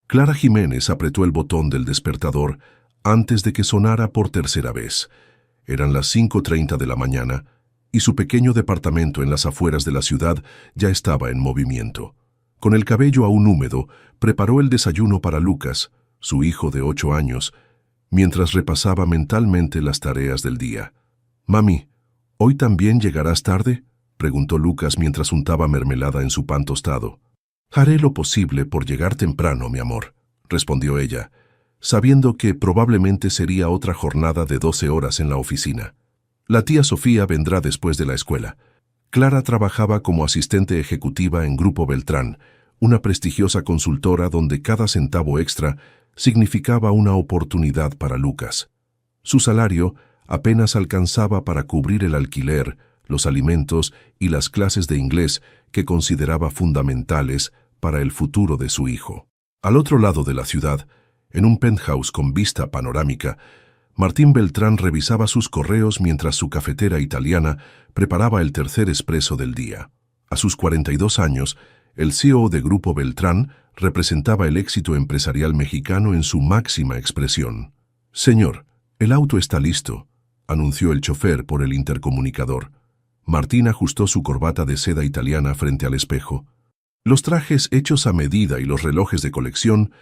Clara Jiménez apretó el botón del despertador antes de que sonara por tercera vez. Eran las 5:30 de la mañana y su pequeño departamento en las afueras de la ciudad ya estaba en movimiento. Con el cabello aún húmedo, preparó el desayuno para Lucas, su hijo de 8 años, mientras repasaba mentalmente las tareas del día. «Mami, ¿hoy también llegarás tarde?», preguntó Lucas mientras untaba mermelada en su pan tostado. «Haré lo posible por llegar temprano, mi amor», respondió ella, sabiendo que probablemente sería otra jornada de 12 horas en la oficina. La tía Sofía vendrá después de la escuela. Clara trabajaba como asistente ejecutiva en Grupo Beltrán, una prestigiosa consultora donde cada centavo extra significaba una oportunidad para Lucas. Su salario apenas alcanzaba para cubrir el alquiler, los alimentos y las clases de inglés que consideraba fundamentales para el futuro de su hijo. Al otro lado de la ciudad, en un penthouse con vista panorámica, Martín Beltrán revisaba sus correos mientras su cafetera italiana preparaba el tercer espresso del día. A sus 42 años, el CEO de Grupo Beltrán representaba el éxito empresarial mexicano en su máxima expresión. «Señor, el auto está listo», anunció el chofer por el intercomunicador. Martín ajustó su corbata de seda italiana frente al espejo. Los trajes hechos a medida y los relojes de colección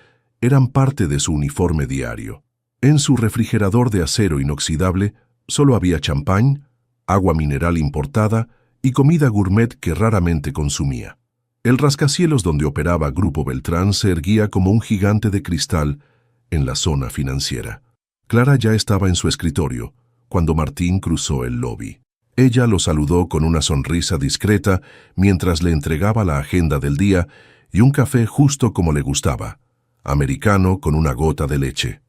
eran parte de su uniforme diario. En su refrigerador de acero inoxidable solo había champán, agua mineral importada y comida gourmet que raramente consumía. El rascacielos donde operaba Grupo Beltrán se erguía como un gigante de cristal en la zona financiera. Clara ya estaba en su escritorio cuando Martín cruzó el lobby. Ella lo saludó con una sonrisa discreta mientras le entregaba la agenda del día y un café justo como le gustaba, americano con una gota de leche.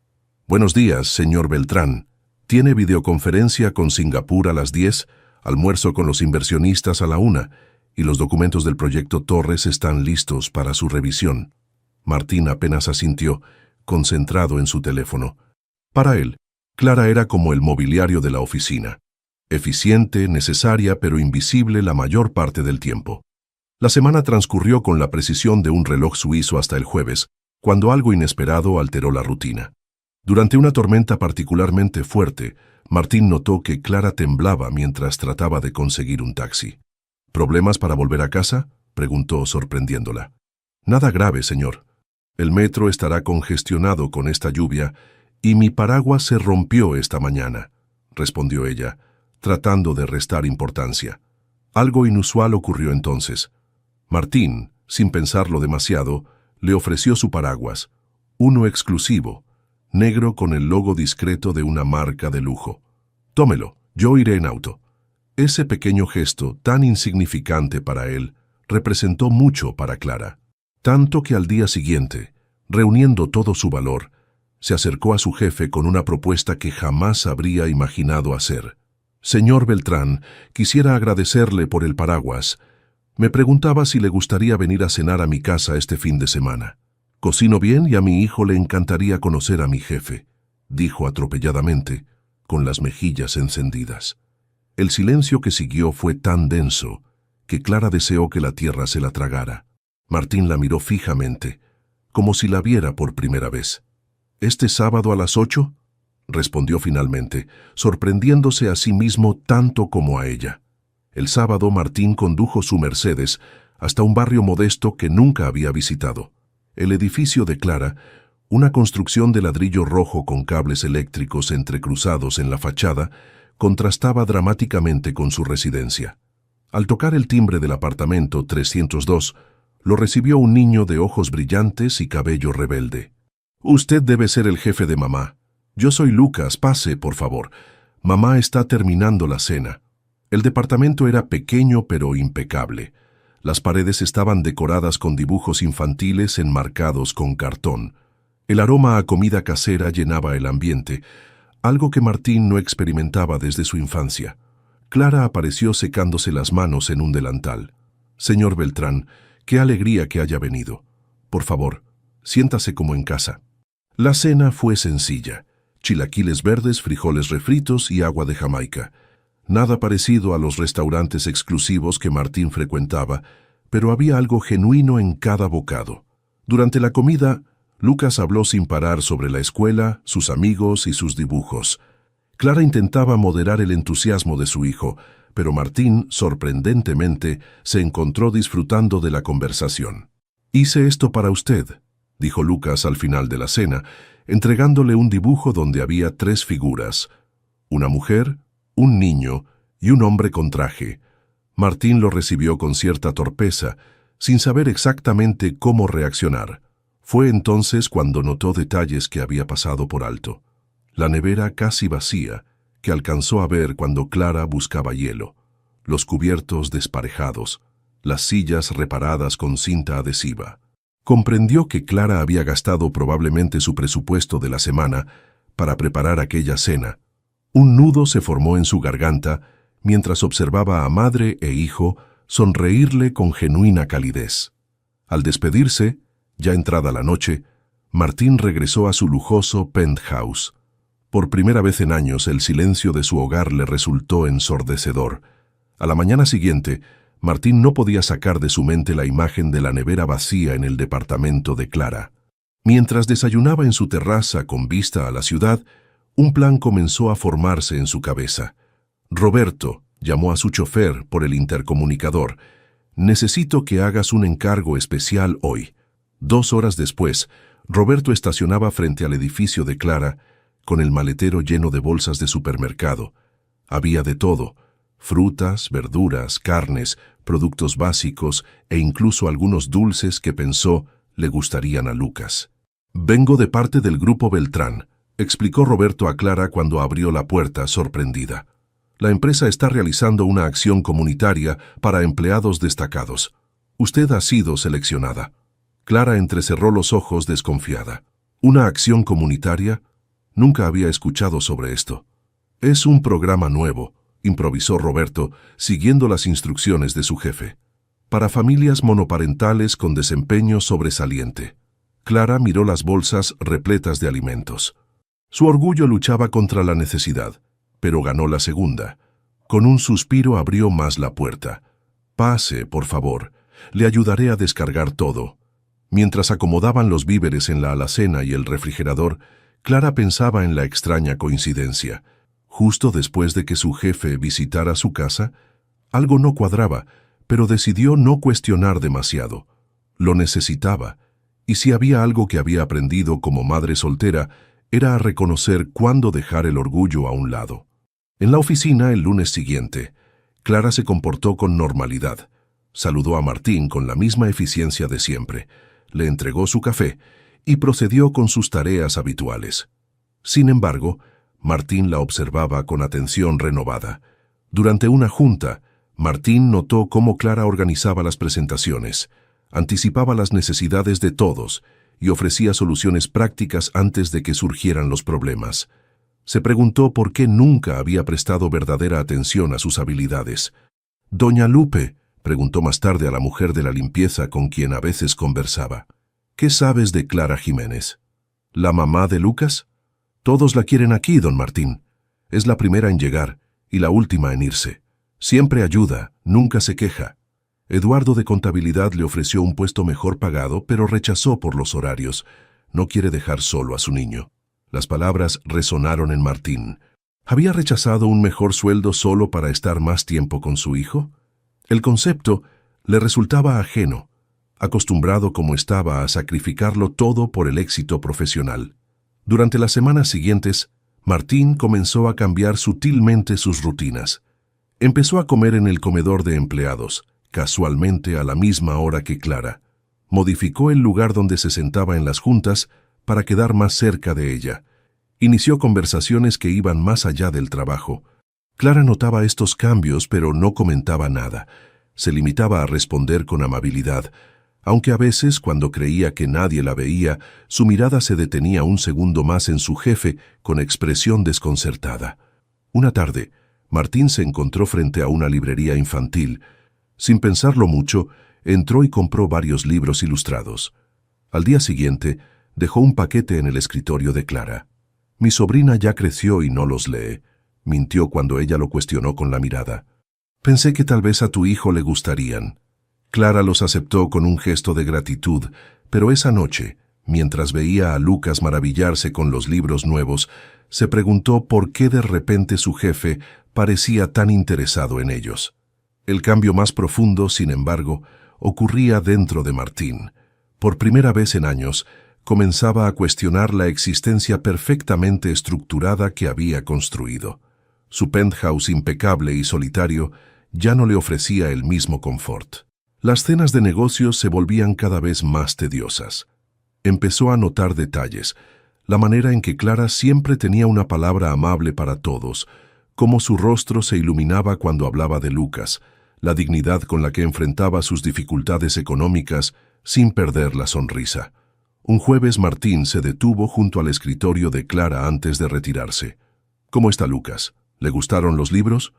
«Buenos días, señor Beltrán. Tiene videoconferencia con Singapur a las 10, almuerzo con los inversionistas a la 1 y los documentos del proyecto Torres están listos para su revisión». Martín apenas asintió, concentrado en su teléfono. Para él, Clara era como el mobiliario de la oficina. Eficiente, necesaria, pero invisible la mayor parte del tiempo. La semana transcurrió con la precisión de un reloj suizo hasta el jueves, cuando algo inesperado alteró la rutina. Durante una tormenta particularmente fuerte, Martín notó que Clara temblaba mientras trataba de conseguir un taxi. «¿Problemas para volver a casa?», preguntó sorprendiéndola. «Nada grave, señor. El metro estará congestionado con esta lluvia y mi paraguas se rompió esta mañana», respondió ella, tratando de restar importancia. Algo inusual ocurrió entonces. Martín, sin pensarlo demasiado, le ofreció su paraguas, uno exclusivo, negro con el logo discreto de una marca de lujo. «Tómelo, yo iré en auto». Ese pequeño gesto, tan insignificante para él, representó mucho para Clara. Tanto que al día siguiente, reuniendo todo su valor, se acercó a su jefe con una propuesta que jamás habría imaginado hacer. «Señor Beltrán, quisiera agradecerle por el paraguas. Me preguntaba si le gustaría venir a cenar a mi casa este fin de semana. Cocino bien y a mi hijo le encantaría conocer a mi jefe», dijo atropelladamente, con las mejillas encendidas. El silencio que siguió fue tan denso que Clara deseó que la tierra se la tragara. Martín la miró fijamente, como si la viera por primera vez. «¿Este sábado a las 8?» respondió finalmente, sorprendiéndose a sí mismo tanto como a ella. El sábado Martín condujo su Mercedes hasta un barrio modesto que nunca había visitado. El edificio de Clara, una construcción de ladrillo rojo con cables eléctricos entrecruzados en la fachada, contrastaba dramáticamente con su residencia. Al tocar el timbre del apartamento 302, lo recibió un niño de ojos brillantes y cabello rebelde. «Usted debe ser el jefe de mamá. Yo soy Lucas, pase, por favor. Mamá está terminando la cena». El departamento era pequeño pero impecable. Las paredes estaban decoradas con dibujos infantiles enmarcados con cartón. El aroma a comida casera llenaba el ambiente, algo que Martín no experimentaba desde su infancia. Clara apareció secándose las manos en un delantal. «Señor Beltrán, qué alegría que haya venido. Por favor, siéntase como en casa». La cena fue sencilla: chilaquiles verdes, frijoles refritos y agua de Jamaica. Nada parecido a los restaurantes exclusivos que Martín frecuentaba, pero había algo genuino en cada bocado. Durante la comida, Lucas habló sin parar sobre la escuela, sus amigos y sus dibujos. Clara intentaba moderar el entusiasmo de su hijo, pero Martín, sorprendentemente, se encontró disfrutando de la conversación. «Hice esto para usted», dijo Lucas al final de la cena, entregándole un dibujo donde había 3 figuras: una mujer, un niño y un hombre con traje. Martín lo recibió con cierta torpeza, sin saber exactamente cómo reaccionar. Fue entonces cuando notó detalles que había pasado por alto. La nevera casi vacía, que alcanzó a ver cuando Clara buscaba hielo, los cubiertos desparejados, las sillas reparadas con cinta adhesiva. Comprendió que Clara había gastado probablemente su presupuesto de la semana para preparar aquella cena. Un nudo se formó en su garganta mientras observaba a madre e hijo sonreírle con genuina calidez. Al despedirse, ya entrada la noche, Martín regresó a su lujoso penthouse. Por primera vez en años, el silencio de su hogar le resultó ensordecedor. A la mañana siguiente, Martín no podía sacar de su mente la imagen de la nevera vacía en el departamento de Clara. Mientras desayunaba en su terraza con vista a la ciudad, un plan comenzó a formarse en su cabeza. «Roberto», llamó a su chofer por el intercomunicador, «necesito que hagas un encargo especial hoy». 2 horas después, Roberto estacionaba frente al edificio de Clara, con el maletero lleno de bolsas de supermercado. Había de todo: frutas, verduras, carnes, productos básicos e incluso algunos dulces que pensó le gustarían a Lucas. «Vengo de parte del Grupo Beltrán», explicó Roberto a Clara cuando abrió la puerta, sorprendida. «La empresa está realizando una acción comunitaria para empleados destacados. Usted ha sido seleccionada». Clara entrecerró los ojos desconfiada. «¿Una acción comunitaria? Nunca había escuchado sobre esto». «Es un programa nuevo», improvisó Roberto, siguiendo las instrucciones de su jefe. «Para familias monoparentales con desempeño sobresaliente». Clara miró las bolsas repletas de alimentos. Su orgullo luchaba contra la necesidad, pero ganó la segunda. Con un suspiro abrió más la puerta. «Pase, por favor. Le ayudaré a descargar todo». Mientras acomodaban los víveres en la alacena y el refrigerador, Clara pensaba en la extraña coincidencia. Justo después de que su jefe visitara su casa, algo no cuadraba, pero decidió no cuestionar demasiado. Lo necesitaba, y si había algo que había aprendido como madre soltera, era a reconocer cuándo dejar el orgullo a un lado. En la oficina, el lunes siguiente, Clara se comportó con normalidad. Saludó a Martín con la misma eficiencia de siempre, le entregó su café y procedió con sus tareas habituales. Sin embargo, Martín la observaba con atención renovada. Durante una junta, Martín notó cómo Clara organizaba las presentaciones, anticipaba las necesidades de todos y ofrecía soluciones prácticas antes de que surgieran los problemas. Se preguntó por qué nunca había prestado verdadera atención a sus habilidades. «Doña Lupe», preguntó más tarde a la mujer de la limpieza con quien a veces conversaba, «¿qué sabes de Clara Jiménez? ¿La mamá de Lucas? Todos la quieren aquí, don Martín. Es la primera en llegar y la última en irse. Siempre ayuda, nunca se queja. Eduardo de Contabilidad le ofreció un puesto mejor pagado, pero rechazó por los horarios. No quiere dejar solo a su niño». Las palabras resonaron en Martín. ¿Había rechazado un mejor sueldo solo para estar más tiempo con su hijo? El concepto le resultaba ajeno, acostumbrado como estaba a sacrificarlo todo por el éxito profesional. Durante las semanas siguientes, Martín comenzó a cambiar sutilmente sus rutinas. Empezó a comer en el comedor de empleados, casualmente a la misma hora que Clara. Modificó el lugar donde se sentaba en las juntas para quedar más cerca de ella. Inició conversaciones que iban más allá del trabajo. Clara notaba estos cambios, pero no comentaba nada. Se limitaba a responder con amabilidad, aunque a veces, cuando creía que nadie la veía, su mirada se detenía un segundo más en su jefe con expresión desconcertada. Una tarde, Martín se encontró frente a una librería infantil. Sin pensarlo mucho, entró y compró varios libros ilustrados. Al día siguiente, dejó un paquete en el escritorio de Clara. «Mi sobrina ya creció y no los lee», mintió cuando ella lo cuestionó con la mirada. «Pensé que tal vez a tu hijo le gustarían». Clara los aceptó con un gesto de gratitud, pero esa noche, Mientras veía a Lucas maravillarse con los libros nuevos, se preguntó por qué de repente su jefe parecía tan interesado en ellos. El cambio más profundo, sin embargo, ocurría dentro de Martín. Por primera vez en años, comenzaba a cuestionar la existencia perfectamente estructurada que había construido. Su penthouse impecable y solitario ya no le ofrecía el mismo confort. Las cenas de negocios se volvían cada vez más tediosas. Empezó a notar detalles, la manera en que Clara siempre tenía una palabra amable para todos, cómo su rostro se iluminaba cuando hablaba de Lucas, la dignidad con la que enfrentaba sus dificultades económicas sin perder la sonrisa. Un jueves Martín se detuvo junto al escritorio de Clara antes de retirarse. «¿Cómo está Lucas? ¿Le gustaron los libros?»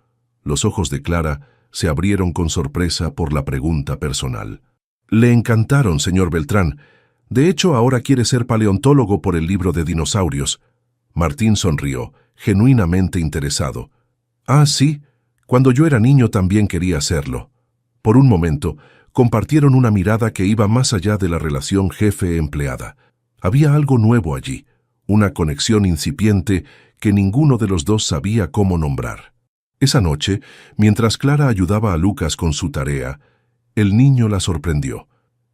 Los ojos de Clara se abrieron con sorpresa por la pregunta personal. «Le encantaron, señor Beltrán. De hecho, ahora quiere ser paleontólogo por el libro de dinosaurios». Martín sonrió, genuinamente interesado. «Ah, sí. Cuando yo era niño también quería hacerlo». Por un momento, compartieron una mirada que iba más allá de la relación jefe-empleada. Había algo nuevo allí, una conexión incipiente que ninguno de los dos sabía cómo nombrar. Esa noche, mientras Clara ayudaba a Lucas con su tarea, el niño la sorprendió.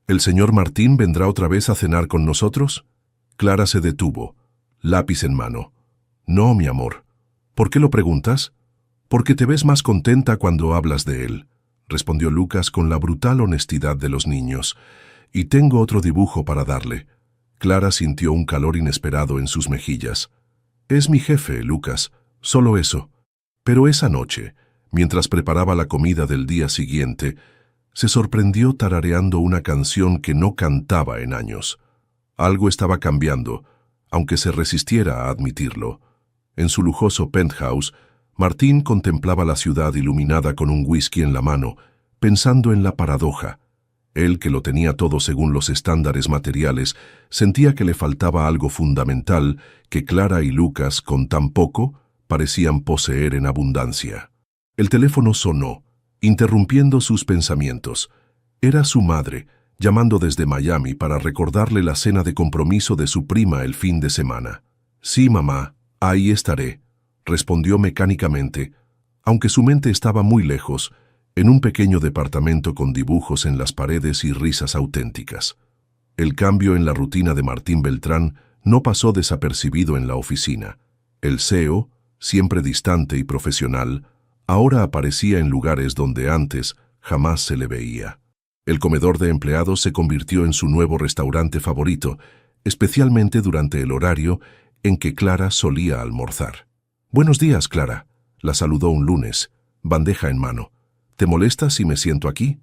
«¿El señor Martín vendrá otra vez a cenar con nosotros?» Clara se detuvo, lápiz en mano. «No, mi amor. ¿Por qué lo preguntas?» «Porque te ves más contenta cuando hablas de él», respondió Lucas con la brutal honestidad de los niños. «Y tengo otro dibujo para darle». Clara sintió un calor inesperado en sus mejillas. «Es mi jefe, Lucas, solo eso». Pero esa noche, mientras preparaba la comida del día siguiente, se sorprendió tarareando una canción que no cantaba en años. Algo estaba cambiando, aunque se resistiera a admitirlo. En su lujoso penthouse, Martín contemplaba la ciudad iluminada con un whisky en la mano, pensando en la paradoja. Él, que lo tenía todo según los estándares materiales, sentía que le faltaba algo fundamental que Clara y Lucas, con tan poco, parecían poseer en abundancia. El teléfono sonó, interrumpiendo sus pensamientos. Era su madre, llamando desde Miami para recordarle la cena de compromiso de su prima el fin de semana. «Sí, mamá, ahí estaré», respondió mecánicamente, aunque su mente estaba muy lejos, en un pequeño departamento con dibujos en las paredes y risas auténticas. El cambio en la rutina de Martín Beltrán no pasó desapercibido en la oficina. El CEO, siempre distante y profesional, ahora aparecía en lugares donde antes jamás se le veía. El comedor de empleados se convirtió en su nuevo restaurante favorito, especialmente durante el horario en que Clara solía almorzar. «Buenos días, Clara», la saludó un lunes, bandeja en mano. «¿Te molesta si me siento aquí?»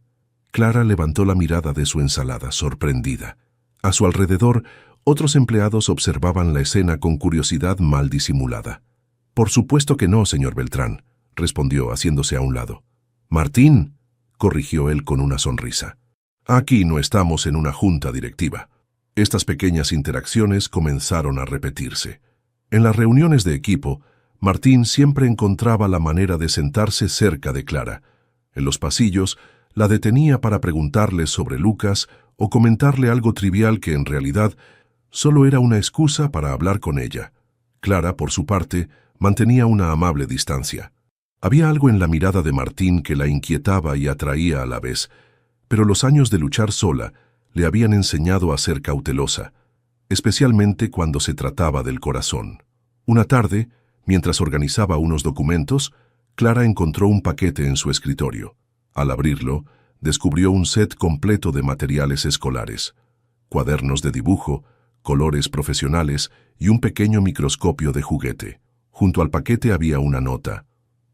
Clara levantó la mirada de su ensalada, sorprendida. A su alrededor, otros empleados observaban la escena con curiosidad mal disimulada. «Por supuesto que no, señor Beltrán», respondió, haciéndose a un lado. «Martín», corrigió él con una sonrisa. «Aquí no estamos en una junta directiva». Estas pequeñas interacciones comenzaron a repetirse. En las reuniones de equipo, Martín siempre encontraba la manera de sentarse cerca de Clara. En los pasillos, la detenía para preguntarle sobre Lucas o comentarle algo trivial que en realidad solo era una excusa para hablar con ella. Clara, por su parte, mantenía una amable distancia. Había algo en la mirada de Martín que la inquietaba y atraía a la vez, pero los años de luchar sola le habían enseñado a ser cautelosa, especialmente cuando se trataba del corazón. Una tarde, mientras organizaba unos documentos, Clara encontró un paquete en su escritorio. Al abrirlo, descubrió un set completo de materiales escolares, cuadernos de dibujo, colores profesionales y un pequeño microscopio de juguete. Junto al paquete había una nota: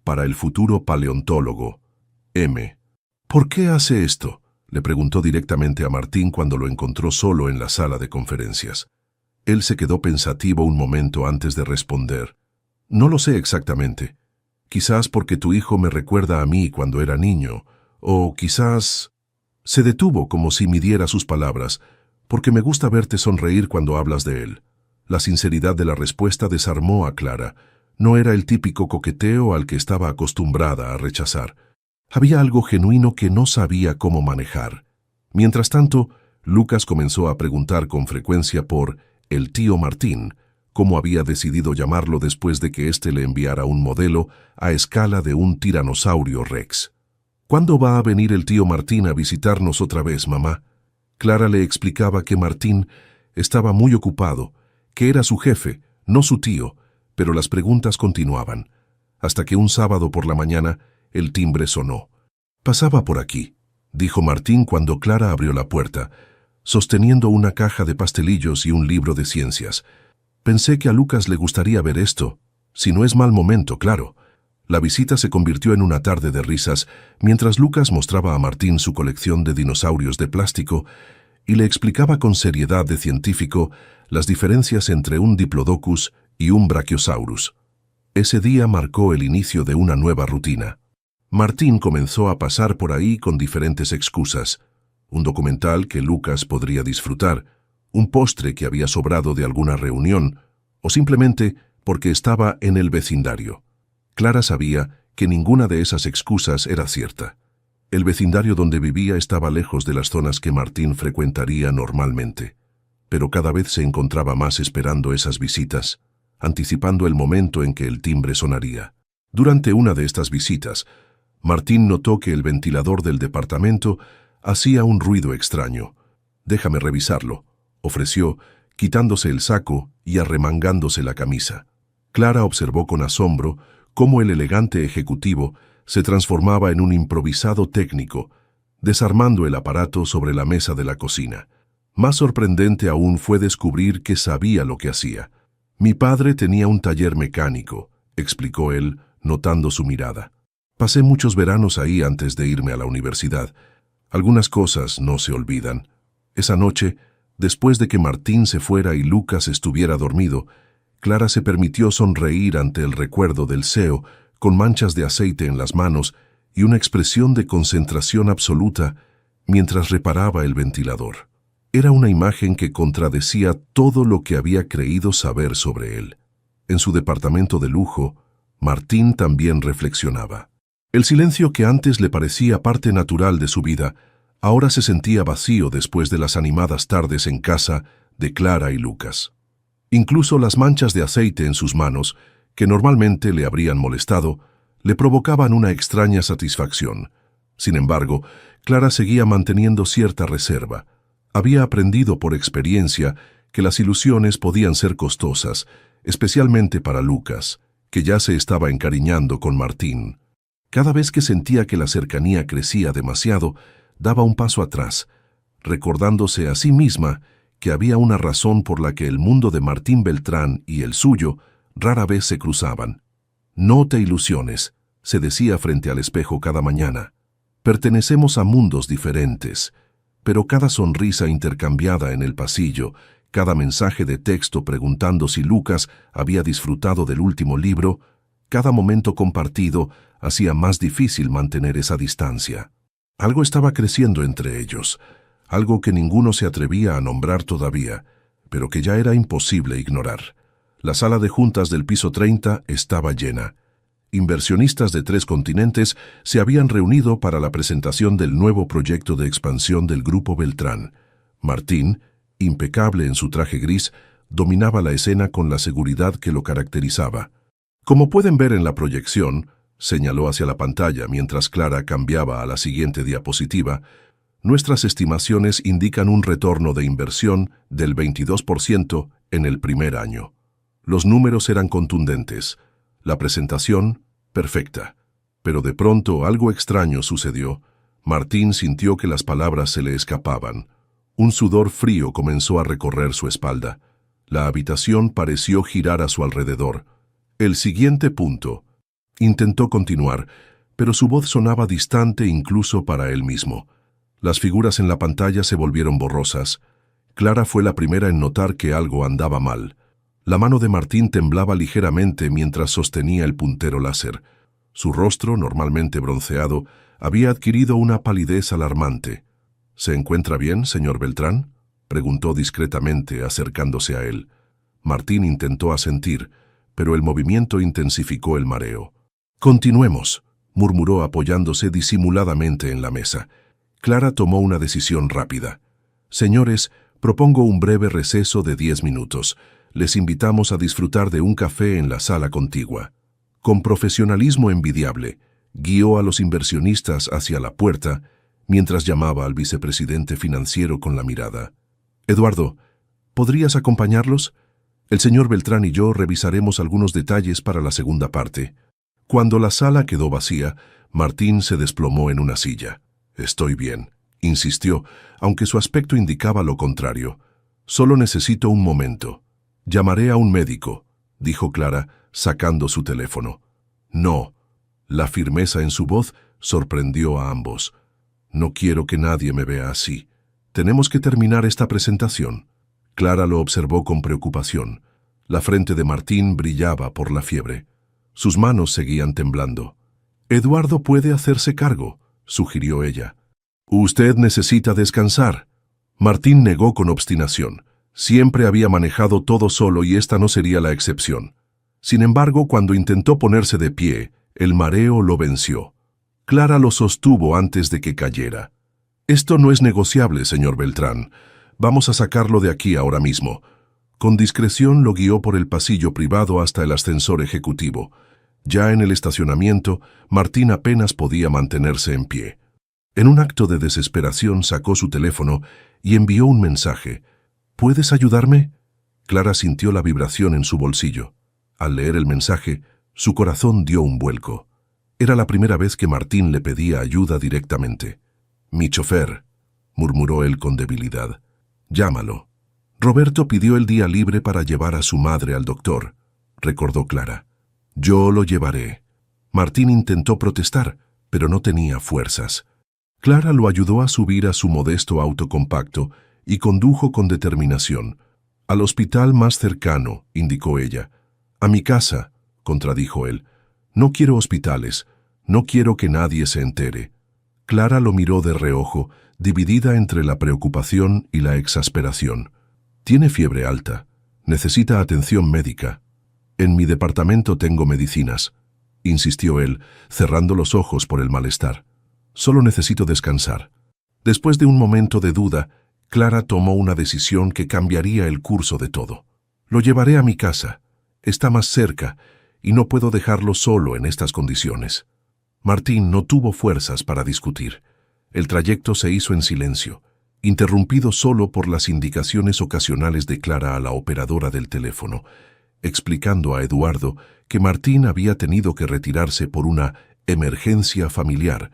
«Para el futuro paleontólogo, M». «¿Por qué hace esto?», le preguntó directamente a Martín cuando lo encontró solo en la sala de conferencias. Él se quedó pensativo un momento antes de responder. «No lo sé exactamente. Quizás porque tu hijo me recuerda a mí cuando era niño, o quizás...». Se detuvo como si midiera sus palabras, «porque me gusta verte sonreír cuando hablas de él». La sinceridad de la respuesta desarmó a Clara. No era el típico coqueteo al que estaba acostumbrada a rechazar. Había algo genuino que no sabía cómo manejar. Mientras tanto, Lucas comenzó a preguntar con frecuencia por el tío Martín, como había decidido llamarlo después de que éste le enviara un modelo a escala de un tiranosaurio rex. «¿Cuándo va a venir el tío Martín a visitarnos otra vez, mamá?». Clara le explicaba que Martín estaba muy ocupado, que era su jefe, no su tío, pero las preguntas continuaban, hasta que un sábado por la mañana el timbre sonó. «Pasaba por aquí», dijo Martín cuando Clara abrió la puerta, sosteniendo una caja de pastelillos y un libro de ciencias. «Pensé que a Lucas le gustaría ver esto, si no es mal momento, claro». La visita se convirtió en una tarde de risas mientras Lucas mostraba a Martín su colección de dinosaurios de plástico y le explicaba con seriedad de científico las diferencias entre un Diplodocus y un Brachiosaurus. Ese día marcó el inicio de una nueva rutina. Martín comenzó a pasar por ahí con diferentes excusas: un documental que Lucas podría disfrutar, un postre que había sobrado de alguna reunión, o simplemente porque estaba en el vecindario. Clara sabía que ninguna de esas excusas era cierta. El vecindario donde vivía estaba lejos de las zonas que Martín frecuentaría normalmente, pero cada vez se encontraba más esperando esas visitas, anticipando el momento en que el timbre sonaría. Durante una de estas visitas, Martín notó que el ventilador del departamento hacía un ruido extraño. «Déjame revisarlo», ofreció, quitándose el saco y arremangándose la camisa. Clara observó con asombro cómo el elegante ejecutivo se transformaba en un improvisado técnico, desarmando el aparato sobre la mesa de la cocina. Más sorprendente aún fue descubrir que sabía lo que hacía. «Mi padre tenía un taller mecánico», explicó él, notando su mirada. «Pasé muchos veranos ahí antes de irme a la universidad. Algunas cosas no se olvidan». Esa noche, después de que Martín se fuera y Lucas estuviera dormido, Clara se permitió sonreír ante el recuerdo del CEO, con manchas de aceite en las manos y una expresión de concentración absoluta mientras reparaba el ventilador. Era una imagen que contradecía todo lo que había creído saber sobre él. En su departamento de lujo, Martín también reflexionaba. El silencio que antes le parecía parte natural de su vida, ahora se sentía vacío después de las animadas tardes en casa de Clara y Lucas. Incluso las manchas de aceite en sus manos, que normalmente le habrían molestado, le provocaban una extraña satisfacción. Sin embargo, Clara seguía manteniendo cierta reserva. Había aprendido por experiencia que las ilusiones podían ser costosas, especialmente para Lucas, que ya se estaba encariñando con Martín. Cada vez que sentía que la cercanía crecía demasiado, daba un paso atrás, recordándose a sí misma que había una razón por la que el mundo de Martín Beltrán y el suyo rara vez se cruzaban. «No te ilusiones», se decía frente al espejo cada mañana. «Pertenecemos a mundos diferentes», pero cada sonrisa intercambiada en el pasillo, cada mensaje de texto preguntando si Lucas había disfrutado del último libro, cada momento compartido hacía más difícil mantener esa distancia. Algo estaba creciendo entre ellos, algo que ninguno se atrevía a nombrar todavía, pero que ya era imposible ignorar. La sala de juntas del piso 30 estaba llena. Inversionistas de 3 continentes se habían reunido para la presentación del nuevo proyecto de expansión del Grupo Beltrán. Martín, impecable en su traje gris, dominaba la escena con la seguridad que lo caracterizaba. «Como pueden ver en la proyección», señaló hacia la pantalla mientras Clara cambiaba a la siguiente diapositiva, «nuestras estimaciones indican un retorno de inversión del 22% en el primer año». Los números eran contundentes, la presentación perfecta. Pero de pronto algo extraño sucedió. Martín sintió que las palabras se le escapaban. Un sudor frío comenzó a recorrer su espalda. La habitación pareció girar a su alrededor. «El siguiente punto». Intentó continuar, pero su voz sonaba distante incluso para él mismo. Las figuras en la pantalla se volvieron borrosas. Clara fue la primera en notar que algo andaba mal. La mano de Martín temblaba ligeramente mientras sostenía el puntero láser. Su rostro, normalmente bronceado, había adquirido una palidez alarmante. «¿Se encuentra bien, señor Beltrán?», preguntó discretamente, acercándose a él. Martín intentó asentir, pero el movimiento intensificó el mareo. «Continuemos», murmuró apoyándose disimuladamente en la mesa. Clara tomó una decisión rápida. Señores, propongo un breve receso de 10 minutos. Les invitamos a disfrutar de un café en la sala contigua. Con profesionalismo envidiable, guió a los inversionistas hacia la puerta mientras llamaba al vicepresidente financiero con la mirada. Eduardo, ¿podrías acompañarlos? El señor Beltrán y yo revisaremos algunos detalles para la segunda parte. Cuando la sala quedó vacía, Martín se desplomó en una silla. Estoy bien, insistió, aunque su aspecto indicaba lo contrario. Solo necesito un momento. Llamaré a un médico, dijo Clara, sacando su teléfono. No. La firmeza en su voz sorprendió a ambos. No quiero que nadie me vea así. Tenemos que terminar esta presentación. Clara lo observó con preocupación. La frente de Martín brillaba por la fiebre. Sus manos seguían temblando. Eduardo puede hacerse cargo, sugirió ella. Usted necesita descansar. Martín negó con obstinación. Siempre había manejado todo solo y esta no sería la excepción. Sin embargo, cuando intentó ponerse de pie, el mareo lo venció. Clara lo sostuvo antes de que cayera. Esto no es negociable, señor Beltrán. Vamos a sacarlo de aquí ahora mismo. Con discreción lo guió por el pasillo privado hasta el ascensor ejecutivo. Ya en el estacionamiento, Martín apenas podía mantenerse en pie. En un acto de desesperación sacó su teléfono y envió un mensaje. ¿Puedes ayudarme? Clara sintió la vibración en su bolsillo. Al leer el mensaje, su corazón dio un vuelco. Era la primera vez que Martín le pedía ayuda directamente. «Mi chofer», murmuró él con debilidad. «Llámalo». Roberto pidió el día libre para llevar a su madre al doctor, recordó Clara. «Yo lo llevaré». Martín intentó protestar, pero no tenía fuerzas. Clara lo ayudó a subir a su modesto auto compacto y condujo con determinación. «Al hospital más cercano», indicó ella. «A mi casa», contradijo él. «No quiero hospitales. No quiero que nadie se entere». Clara lo miró de reojo, dividida entre la preocupación y la exasperación. «Tiene fiebre alta. Necesita atención médica». «En mi departamento tengo medicinas», insistió él, cerrando los ojos por el malestar. «Solo necesito descansar». Después de un momento de duda, Clara tomó una decisión que cambiaría el curso de todo. «Lo llevaré a mi casa. Está más cerca y no puedo dejarlo solo en estas condiciones». Martín no tuvo fuerzas para discutir. El trayecto se hizo en silencio, interrumpido solo por las indicaciones ocasionales de Clara a la operadora del teléfono, explicando a Eduardo que Martín había tenido que retirarse por una emergencia familiar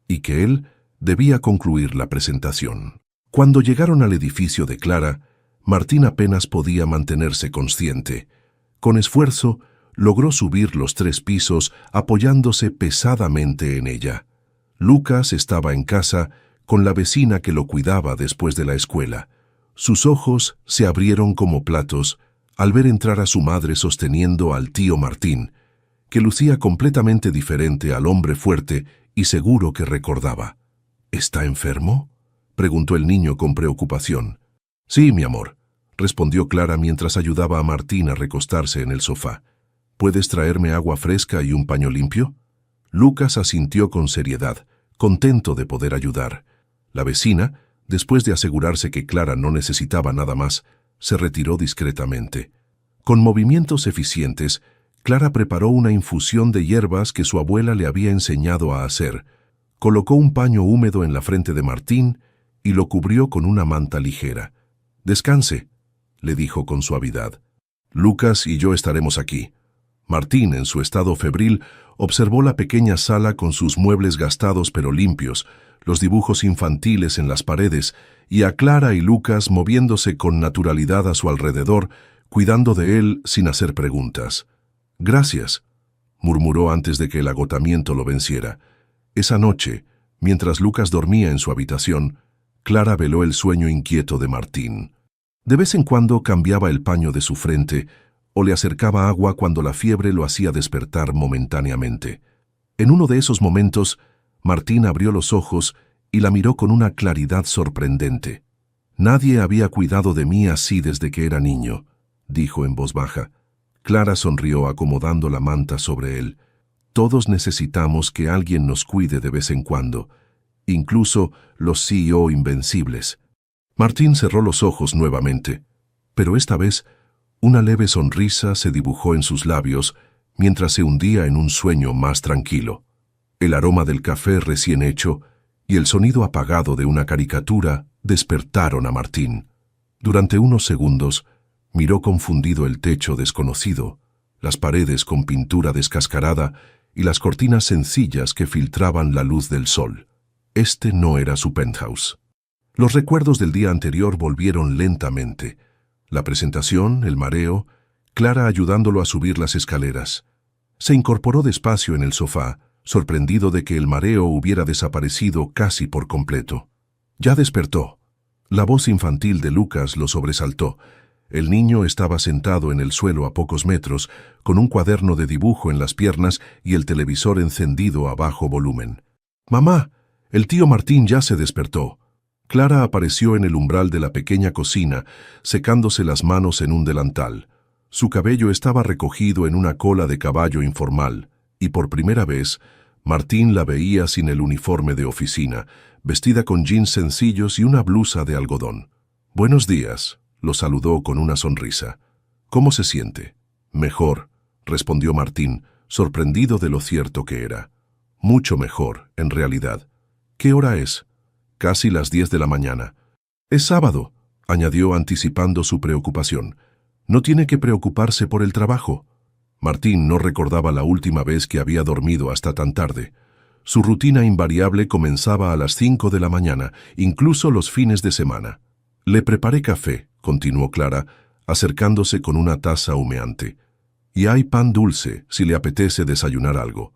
y que él debía concluir la presentación. Cuando llegaron al edificio de Clara, Martín apenas podía mantenerse consciente. Con esfuerzo, logró subir los 3 pisos apoyándose pesadamente en ella. Lucas estaba en casa con la vecina que lo cuidaba después de la escuela. Sus ojos se abrieron como platos al ver entrar a su madre sosteniendo al tío Martín, que lucía completamente diferente al hombre fuerte y seguro que recordaba. «¿Está enfermo?», preguntó el niño con preocupación. «Sí, mi amor», respondió Clara mientras ayudaba a Martín a recostarse en el sofá. «¿Puedes traerme agua fresca y un paño limpio?». Lucas asintió con seriedad, contento de poder ayudar. La vecina, después de asegurarse que Clara no necesitaba nada más, se retiró discretamente. Con movimientos eficientes, Clara preparó una infusión de hierbas que su abuela le había enseñado a hacer, colocó un paño húmedo en la frente de Martín y lo cubrió con una manta ligera. «Descanse», le dijo con suavidad. «Lucas y yo estaremos aquí». Martín, en su estado febril, observó la pequeña sala con sus muebles gastados pero limpios, los dibujos infantiles en las paredes, y a Clara y Lucas moviéndose con naturalidad a su alrededor, cuidando de él sin hacer preguntas. «Gracias», murmuró antes de que el agotamiento lo venciera. Esa noche, mientras Lucas dormía en su habitación, Clara veló el sueño inquieto de Martín. De vez en cuando cambiaba el paño de su frente, o le acercaba agua cuando la fiebre lo hacía despertar momentáneamente. En uno de esos momentos, Martín abrió los ojos y la miró con una claridad sorprendente. «Nadie había cuidado de mí así desde que era niño», dijo en voz baja. Clara sonrió acomodando la manta sobre él. «Todos necesitamos que alguien nos cuide de vez en cuando, incluso los CEO invencibles». Martín cerró los ojos nuevamente, pero esta vez una leve sonrisa se dibujó en sus labios mientras se hundía en un sueño más tranquilo. El aroma del café recién hecho y el sonido apagado de una caricatura despertaron a Martín. Durante unos segundos miró confundido el techo desconocido, las paredes con pintura descascarada y las cortinas sencillas que filtraban la luz del sol. Este no era su penthouse. Los recuerdos del día anterior volvieron lentamente. La presentación, el mareo, Clara ayudándolo a subir las escaleras. Se incorporó despacio en el sofá, sorprendido de que el mareo hubiera desaparecido casi por completo. Ya despertó. La voz infantil de Lucas lo sobresaltó. El niño estaba sentado en el suelo a pocos metros, con un cuaderno de dibujo en las piernas y el televisor encendido a bajo volumen. «Mamá, el tío Martín ya se despertó». Clara apareció en el umbral de la pequeña cocina, secándose las manos en un delantal. Su cabello estaba recogido en una cola de caballo informal, y por primera vez, Martín la veía sin el uniforme de oficina, vestida con jeans sencillos y una blusa de algodón. «Buenos días», lo saludó con una sonrisa. «¿Cómo se siente?» «Mejor», respondió Martín, sorprendido de lo cierto que era. «Mucho mejor, en realidad». «¿Qué hora es?» «Casi las 10 de la mañana». «Es sábado», añadió anticipando su preocupación. «No tiene que preocuparse por el trabajo». Martín no recordaba la última vez que había dormido hasta tan tarde. Su rutina invariable comenzaba a las 5 de la mañana, incluso los fines de semana. «Le preparé café», continuó Clara, acercándose con una taza humeante. «Y hay pan dulce, si le apetece desayunar algo».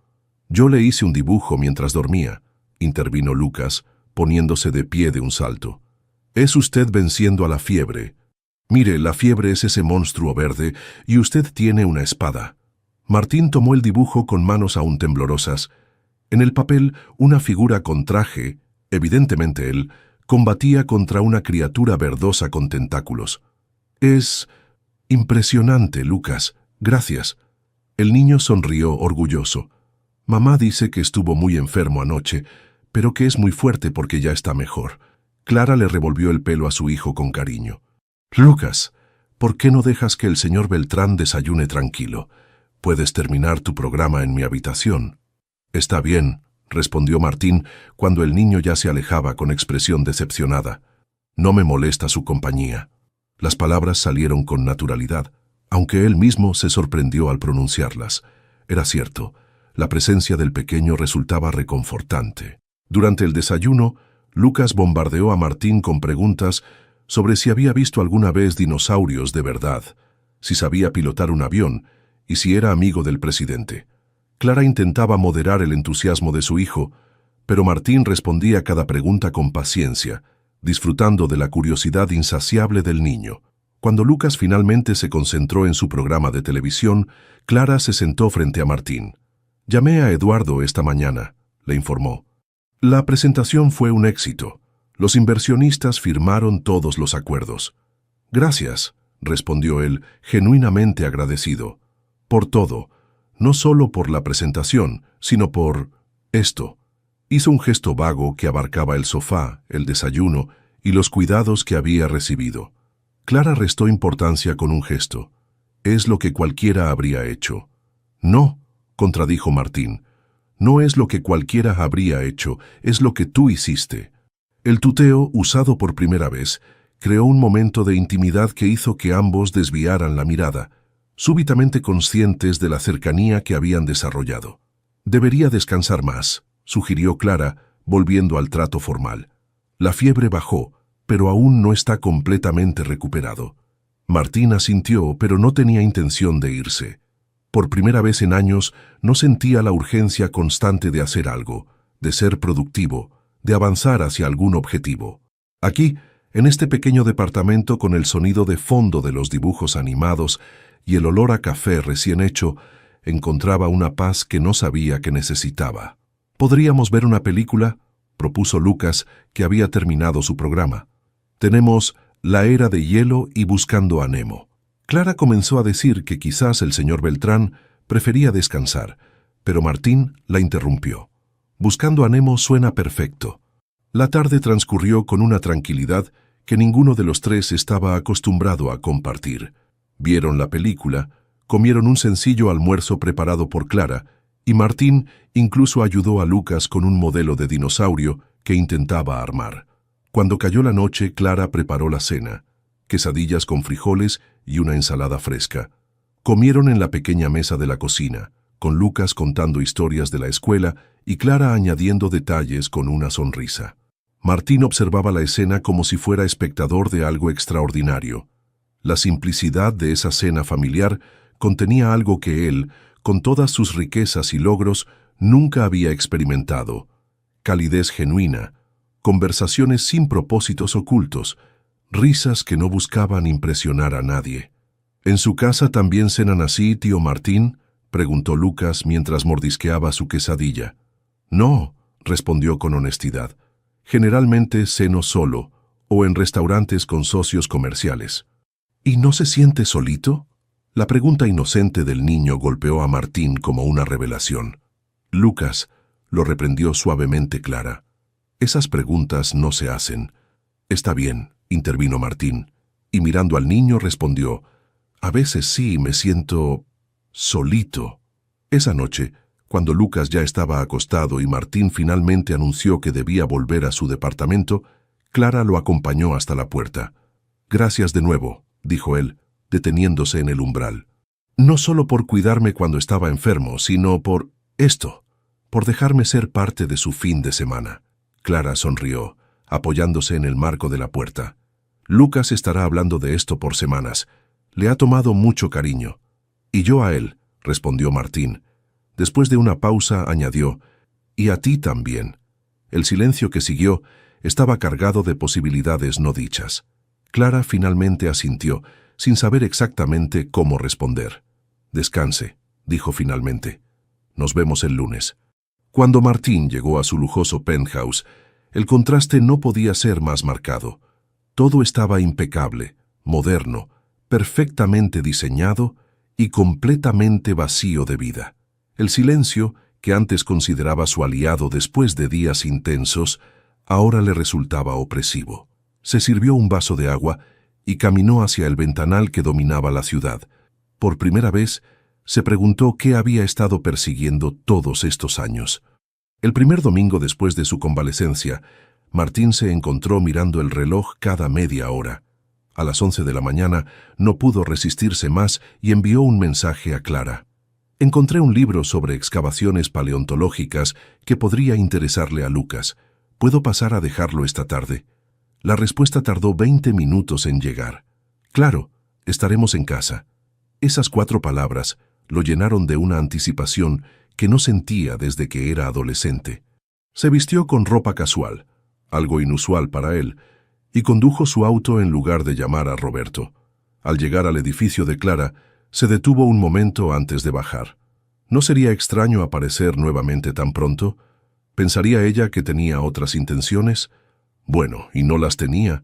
«Yo le hice un dibujo mientras dormía», intervino Lucas, poniéndose de pie de un salto. «Es usted venciendo a la fiebre. Mire, la fiebre es ese monstruo verde y usted tiene una espada». Martín tomó el dibujo con manos aún temblorosas. En el papel, una figura con traje, evidentemente él, combatía contra una criatura verdosa con tentáculos. «Es impresionante, Lucas. Gracias». El niño sonrió orgulloso. «Mamá dice que estuvo muy enfermo anoche, pero que es muy fuerte porque ya está mejor». Clara le revolvió el pelo a su hijo con cariño. «Lucas, ¿por qué no dejas que el señor Beltrán desayune tranquilo? Puedes terminar tu programa en mi habitación». «Está bien», respondió Martín cuando el niño ya se alejaba con expresión decepcionada. «No me molesta su compañía». Las palabras salieron con naturalidad, aunque él mismo se sorprendió al pronunciarlas. Era cierto, la presencia del pequeño resultaba reconfortante. Durante el desayuno, Lucas bombardeó a Martín con preguntas sobre si había visto alguna vez dinosaurios de verdad, si sabía pilotar un avión y si era amigo del presidente. Clara intentaba moderar el entusiasmo de su hijo, pero Martín respondía a cada pregunta con paciencia, disfrutando de la curiosidad insaciable del niño. Cuando Lucas finalmente se concentró en su programa de televisión, Clara se sentó frente a Martín. «Llamé a Eduardo esta mañana», le informó. «La presentación fue un éxito. Los inversionistas firmaron todos los acuerdos». «Gracias», respondió él, genuinamente agradecido. «Por todo, no solo por la presentación, sino por esto». Hizo un gesto vago que abarcaba el sofá, el desayuno y los cuidados que había recibido. Clara restó importancia con un gesto. «Es lo que cualquiera habría hecho». «No», contradijo Martín. «No es lo que cualquiera habría hecho, es lo que tú hiciste». El tuteo, usado por primera vez, creó un momento de intimidad que hizo que ambos desviaran la mirada, súbitamente conscientes de la cercanía que habían desarrollado. «Debería descansar más», sugirió Clara, volviendo al trato formal. «La fiebre bajó, pero aún no está completamente recuperado». Martín asintió, pero no tenía intención de irse. Por primera vez en años, no sentía la urgencia constante de hacer algo, de ser productivo, de avanzar hacia algún objetivo. Aquí, en este pequeño departamento con el sonido de fondo de los dibujos animados y el olor a café recién hecho, encontraba una paz que no sabía que necesitaba. «¿Podríamos ver una película?», propuso Lucas, que había terminado su programa. «Tenemos La Era de Hielo y Buscando a Nemo». Clara comenzó a decir que quizás el señor Beltrán prefería descansar, pero Martín la interrumpió. «Buscando a Nemo suena perfecto». La tarde transcurrió con una tranquilidad que ninguno de los tres estaba acostumbrado a compartir. Vieron la película, comieron un sencillo almuerzo preparado por Clara, y Martín incluso ayudó a Lucas con un modelo de dinosaurio que intentaba armar. Cuando cayó la noche, Clara preparó la cena, quesadillas con frijoles y una ensalada fresca. Comieron en la pequeña mesa de la cocina, con Lucas contando historias de la escuela y Clara añadiendo detalles con una sonrisa. Martín observaba la escena como si fuera espectador de algo extraordinario. La simplicidad de esa cena familiar contenía algo que él, con todas sus riquezas y logros, nunca había experimentado: calidez genuina, conversaciones sin propósitos ocultos, risas que no buscaban impresionar a nadie. ¿En su casa también cenan así, tío Martín?, preguntó Lucas mientras mordisqueaba su quesadilla. No, respondió con honestidad. Generalmente ceno solo o en restaurantes con socios comerciales. ¿Y no se siente solito? La pregunta inocente del niño golpeó a Martín como una revelación. Lucas, lo reprendió suavemente Clara. Esas preguntas no se hacen. Está bien, intervino Martín, y mirando al niño respondió: a veces sí me siento solito. Esa noche, cuando Lucas ya estaba acostado y Martín finalmente anunció que debía volver a su departamento, Clara lo acompañó hasta la puerta. Gracias de nuevo, dijo él, deteniéndose en el umbral. No solo por cuidarme cuando estaba enfermo, sino por dejarme ser parte de su fin de semana. Clara sonrió, apoyándose en el marco de la puerta. Lucas estará hablando de esto por semanas. Le ha tomado mucho cariño. Y yo a él, respondió Martín. Después de una pausa añadió: y a ti también. El silencio que siguió estaba cargado de posibilidades no dichas. Clara finalmente asintió, sin saber exactamente cómo responder. Descanse, dijo finalmente. Nos vemos el lunes. Cuando Martín llegó a su lujoso penthouse, el contraste no podía ser más marcado. Todo estaba impecable, moderno, perfectamente diseñado y completamente vacío de vida. El silencio, que antes consideraba su aliado después de días intensos, ahora le resultaba opresivo. Se sirvió un vaso de agua y caminó hacia el ventanal que dominaba la ciudad. Por primera vez, se preguntó qué había estado persiguiendo todos estos años. El primer domingo después de su convalecencia, Martín se encontró mirando el reloj cada media hora. A las 11 de la mañana no pudo resistirse más y envió un mensaje a Clara. Encontré un libro sobre excavaciones paleontológicas que podría interesarle a Lucas. ¿Puedo pasar a dejarlo esta tarde? La respuesta tardó 20 minutos en llegar. Claro, estaremos en casa. Esas 4 palabras lo llenaron de una anticipación que no sentía desde que era adolescente. Se vistió con ropa casual, algo inusual para él, y condujo su auto en lugar de llamar a Roberto. Al llegar al edificio de Clara, se detuvo un momento antes de bajar. ¿No sería extraño aparecer nuevamente tan pronto? ¿Pensaría ella que tenía otras intenciones? Bueno, y no las tenía.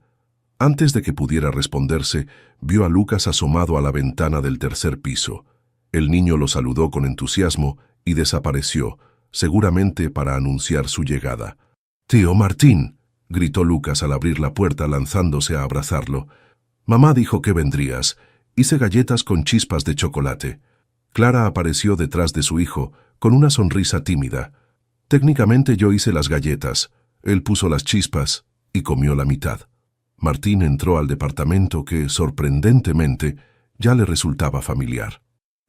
Antes de que pudiera responderse, vio a Lucas asomado a la ventana del tercer piso. El niño lo saludó con entusiasmo y desapareció, seguramente para anunciar su llegada. «¡Tío Martín!», gritó Lucas al abrir la puerta lanzándose a abrazarlo. «Mamá dijo que vendrías. Hice galletas con chispas de chocolate». Clara apareció detrás de su hijo, con una sonrisa tímida. «Técnicamente yo hice las galletas. Él puso las chispas y comió la mitad». Martín entró al departamento que, sorprendentemente, ya le resultaba familiar.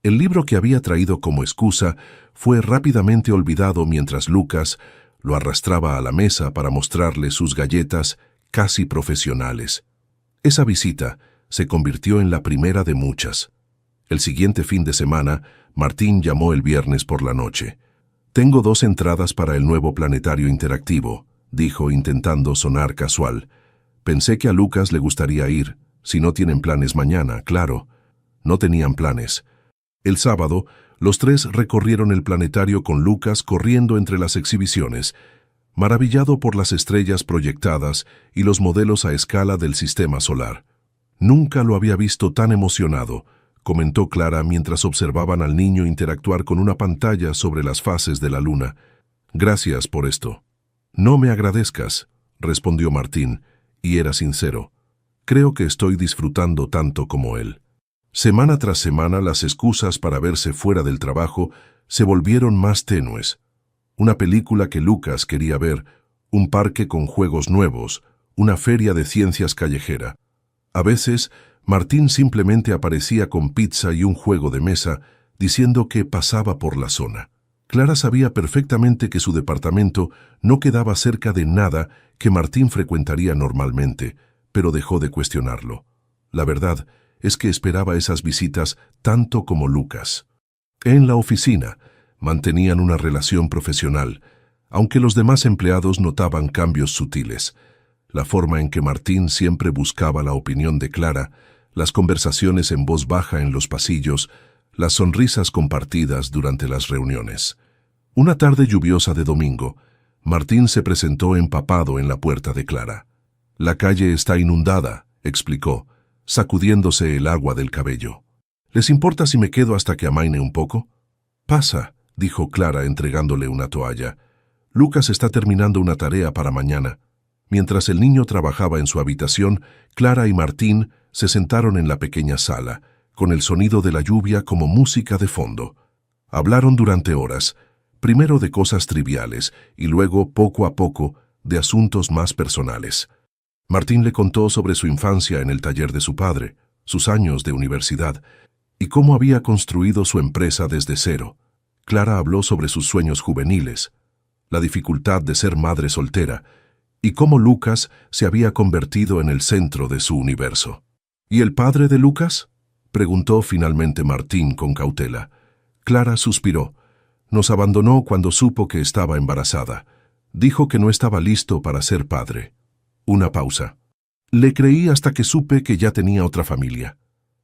El libro que había traído como excusa fue rápidamente olvidado mientras Lucas lo arrastraba a la mesa para mostrarle sus galletas casi profesionales. Esa visita se convirtió en la primera de muchas. El siguiente fin de semana, Martín llamó el viernes por la noche. «Tengo 2 entradas para el nuevo planetario interactivo», dijo intentando sonar casual. «Pensé que a Lucas le gustaría ir, si no tienen planes mañana, claro». No tenían planes. El sábado, los 3 recorrieron el planetario con Lucas corriendo entre las exhibiciones, maravillado por las estrellas proyectadas y los modelos a escala del sistema solar. «Nunca lo había visto tan emocionado», comentó Clara mientras observaban al niño interactuar con una pantalla sobre las fases de la luna. «Gracias por esto». «No me agradezcas», respondió Martín, y era sincero. Creo que estoy disfrutando tanto como él. Semana tras semana las excusas para verse fuera del trabajo se volvieron más tenues. Una película que Lucas quería ver, un parque con juegos nuevos, una feria de ciencias callejera. A veces, Martín simplemente aparecía con pizza y un juego de mesa, diciendo que pasaba por la zona. Clara sabía perfectamente que su departamento no quedaba cerca de nada que Martín frecuentaría normalmente, pero dejó de cuestionarlo. La verdad es que esperaba esas visitas tanto como Lucas. En la oficina, mantenían una relación profesional, aunque los demás empleados notaban cambios sutiles. La forma en que Martín siempre buscaba la opinión de Clara, las conversaciones en voz baja en los pasillos, las sonrisas compartidas durante las reuniones. Una tarde lluviosa de domingo, Martín se presentó empapado en la puerta de Clara. «La calle está inundada», explicó, sacudiéndose el agua del cabello. «¿Les importa si me quedo hasta que amaine un poco?» «Pasa», dijo Clara entregándole una toalla. «Lucas está terminando una tarea para mañana». Mientras el niño trabajaba en su habitación, Clara y Martín se sentaron en la pequeña sala, con el sonido de la lluvia como música de fondo. Hablaron durante horas, primero de cosas triviales y luego, poco a poco, de asuntos más personales. Martín le contó sobre su infancia en el taller de su padre, sus años de universidad, y cómo había construido su empresa desde cero. Clara habló sobre sus sueños juveniles, la dificultad de ser madre soltera, y cómo Lucas se había convertido en el centro de su universo. «¿Y el padre de Lucas?», preguntó finalmente Martín con cautela. Clara suspiró. «Nos abandonó cuando supo que estaba embarazada. Dijo que no estaba listo para ser padre». Una pausa. «Le creí hasta que supe que ya tenía otra familia».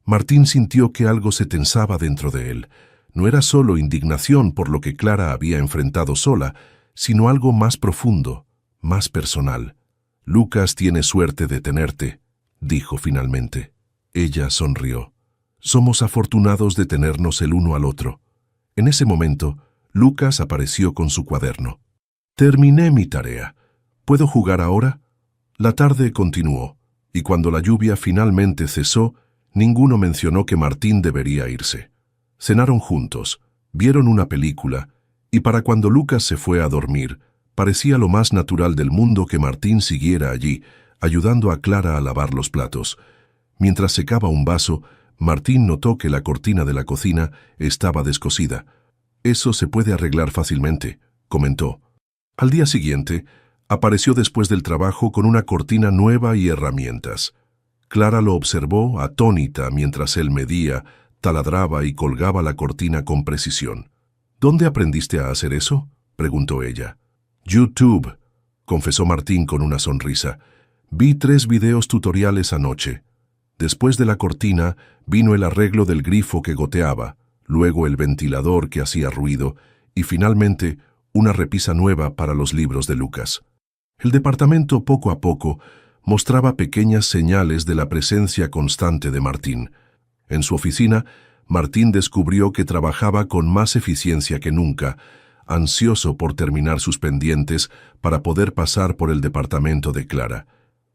Martín sintió que algo se tensaba dentro de él. No era solo indignación por lo que Clara había enfrentado sola, sino algo más profundo, más personal. «Lucas tiene suerte de tenerte», dijo finalmente. Ella sonrió. «Somos afortunados de tenernos el uno al otro». En ese momento, Lucas apareció con su cuaderno. «Terminé mi tarea. ¿Puedo jugar ahora?» La tarde continuó, y cuando la lluvia finalmente cesó, ninguno mencionó que Martín debería irse. Cenaron juntos, vieron una película, y para cuando Lucas se fue a dormir, parecía lo más natural del mundo que Martín siguiera allí, ayudando a Clara a lavar los platos. Mientras secaba un vaso, Martín notó que la cortina de la cocina estaba descosida. «Eso se puede arreglar fácilmente», comentó. Al día siguiente, apareció después del trabajo con una cortina nueva y herramientas. Clara lo observó atónita mientras él medía, taladraba y colgaba la cortina con precisión. «¿Dónde aprendiste a hacer eso?», preguntó ella. «YouTube», confesó Martín con una sonrisa. «Vi 3 videos tutoriales anoche. Después de la cortina vino el arreglo del grifo que goteaba, luego el ventilador que hacía ruido y finalmente una repisa nueva para los libros de Lucas». El departamento poco a poco mostraba pequeñas señales de la presencia constante de Martín. En su oficina, Martín descubrió que trabajaba con más eficiencia que nunca, ansioso por terminar sus pendientes para poder pasar por el departamento de Clara.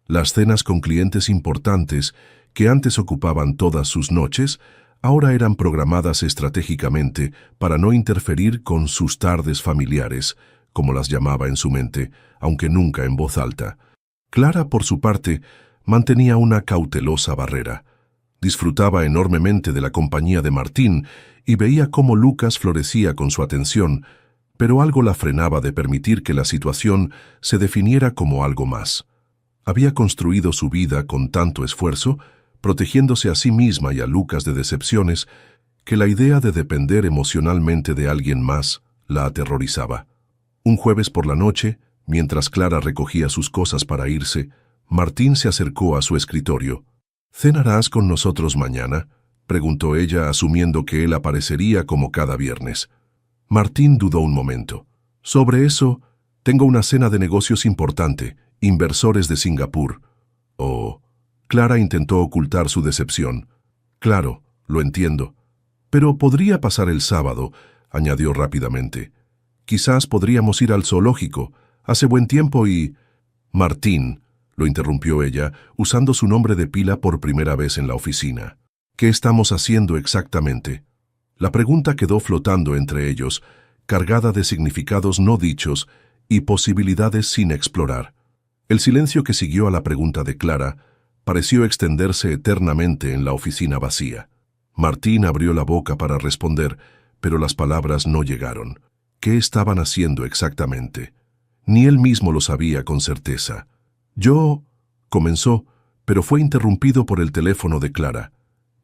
Las cenas con clientes importantes, que antes ocupaban todas sus noches, ahora eran programadas estratégicamente para no interferir con sus tardes familiares, como las llamaba en su mente, aunque nunca en voz alta. Clara, por su parte, mantenía una cautelosa barrera. Disfrutaba enormemente de la compañía de Martín y veía cómo Lucas florecía con su atención, pero algo la frenaba de permitir que la situación se definiera como algo más. Había construido su vida con tanto esfuerzo, protegiéndose a sí misma y a Lucas de decepciones, que la idea de depender emocionalmente de alguien más la aterrorizaba. Un jueves por la noche, mientras Clara recogía sus cosas para irse, Martín se acercó a su escritorio. «¿Cenarás con nosotros mañana?», preguntó ella, asumiendo que él aparecería como cada viernes. Martín dudó un momento. «Sobre eso, tengo una cena de negocios importante, inversores de Singapur». «Oh». Clara intentó ocultar su decepción. «Claro, lo entiendo. Pero podría pasar el sábado», añadió rápidamente. «Quizás podríamos ir al zoológico. Hace buen tiempo y...» Martín lo interrumpió ella, usando su nombre de pila por primera vez en la oficina. ¿Qué estamos haciendo exactamente? La pregunta quedó flotando entre ellos, cargada de significados no dichos y posibilidades sin explorar. El silencio que siguió a la pregunta de Clara pareció extenderse eternamente en la oficina vacía. Martín abrió la boca para responder, pero las palabras no llegaron. ¿Qué estaban haciendo exactamente? Ni él mismo lo sabía con certeza. Yo, comenzó, pero fue interrumpido por el teléfono de Clara.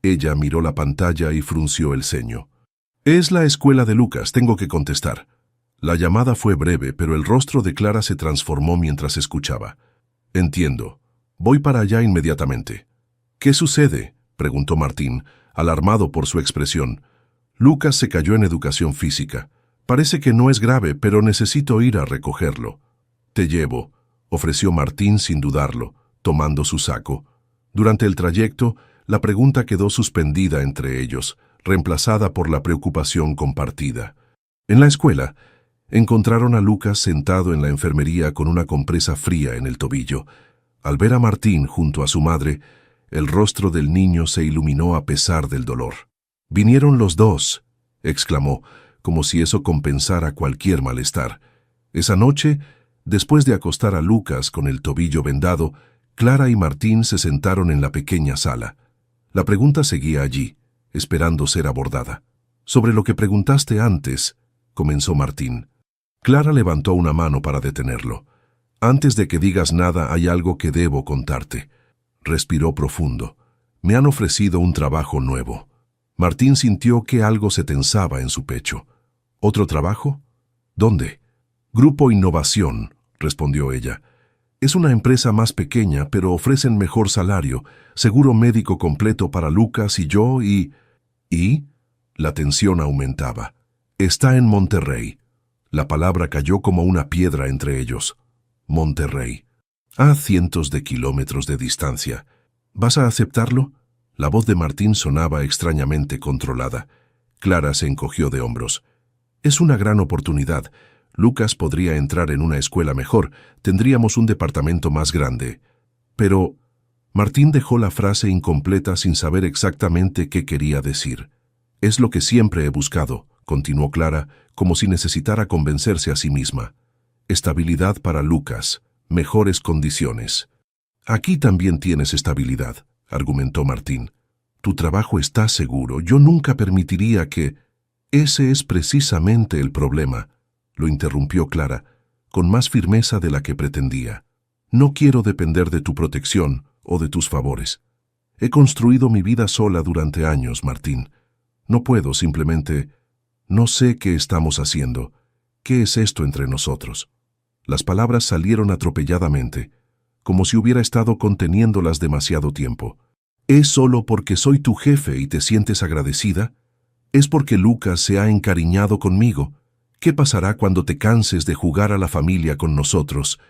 Ella miró la pantalla y frunció el ceño. Es la escuela de Lucas, tengo que contestar. La llamada fue breve, pero el rostro de Clara se transformó mientras escuchaba. Entiendo. Voy para allá inmediatamente. ¿Qué sucede?, preguntó Martín, alarmado por su expresión. Lucas se cayó en educación física. Parece que no es grave, pero necesito ir a recogerlo. Te llevo, ofreció Martín sin dudarlo, tomando su saco. Durante el trayecto, la pregunta quedó suspendida entre ellos, reemplazada por la preocupación compartida. En la escuela, encontraron a Lucas sentado en la enfermería con una compresa fría en el tobillo. Al ver a Martín junto a su madre, el rostro del niño se iluminó a pesar del dolor. «Vinieron los dos», exclamó, como si eso compensara cualquier malestar. Esa noche, después de acostar a Lucas con el tobillo vendado, Clara y Martín se sentaron en la pequeña sala. La pregunta seguía allí, esperando ser abordada. «Sobre lo que preguntaste antes», comenzó Martín. Clara levantó una mano para detenerlo. «Antes de que digas nada, hay algo que debo contarte». Respiró profundo. «Me han ofrecido un trabajo nuevo». Martín sintió que algo se tensaba en su pecho. «¿Otro trabajo? ¿Dónde?» «Grupo Innovación», respondió ella. «Es una empresa más pequeña, pero ofrecen mejor salario, seguro médico completo para Lucas y yo y...» «¿Y?» La tensión aumentaba. «Está en Monterrey». La palabra cayó como una piedra entre ellos. Monterrey. A cientos de kilómetros de distancia. ¿Vas a aceptarlo? La voz de Martín sonaba extrañamente controlada. Clara se encogió de hombros. Es una gran oportunidad. Lucas podría entrar en una escuela mejor. Tendríamos un departamento más grande. Pero... Martín dejó la frase incompleta sin saber exactamente qué quería decir. Es lo que siempre he buscado, continuó Clara, como si necesitara convencerse a sí misma. Estabilidad para Lucas, mejores condiciones. Aquí también tienes estabilidad, argumentó Martín. Tu trabajo está seguro. Yo nunca permitiría que... Ese es precisamente el problema, lo interrumpió Clara, con más firmeza de la que pretendía. No quiero depender de tu protección o de tus favores. He construido mi vida sola durante años, Martín. No puedo simplemente... No sé qué estamos haciendo. ¿Qué es esto entre nosotros? Las palabras salieron atropelladamente, como si hubiera estado conteniéndolas demasiado tiempo. ¿Es solo porque soy tu jefe y te sientes agradecida? ¿Es porque Lucas se ha encariñado conmigo? ¿Qué pasará cuando te canses de jugar a la familia con nosotros?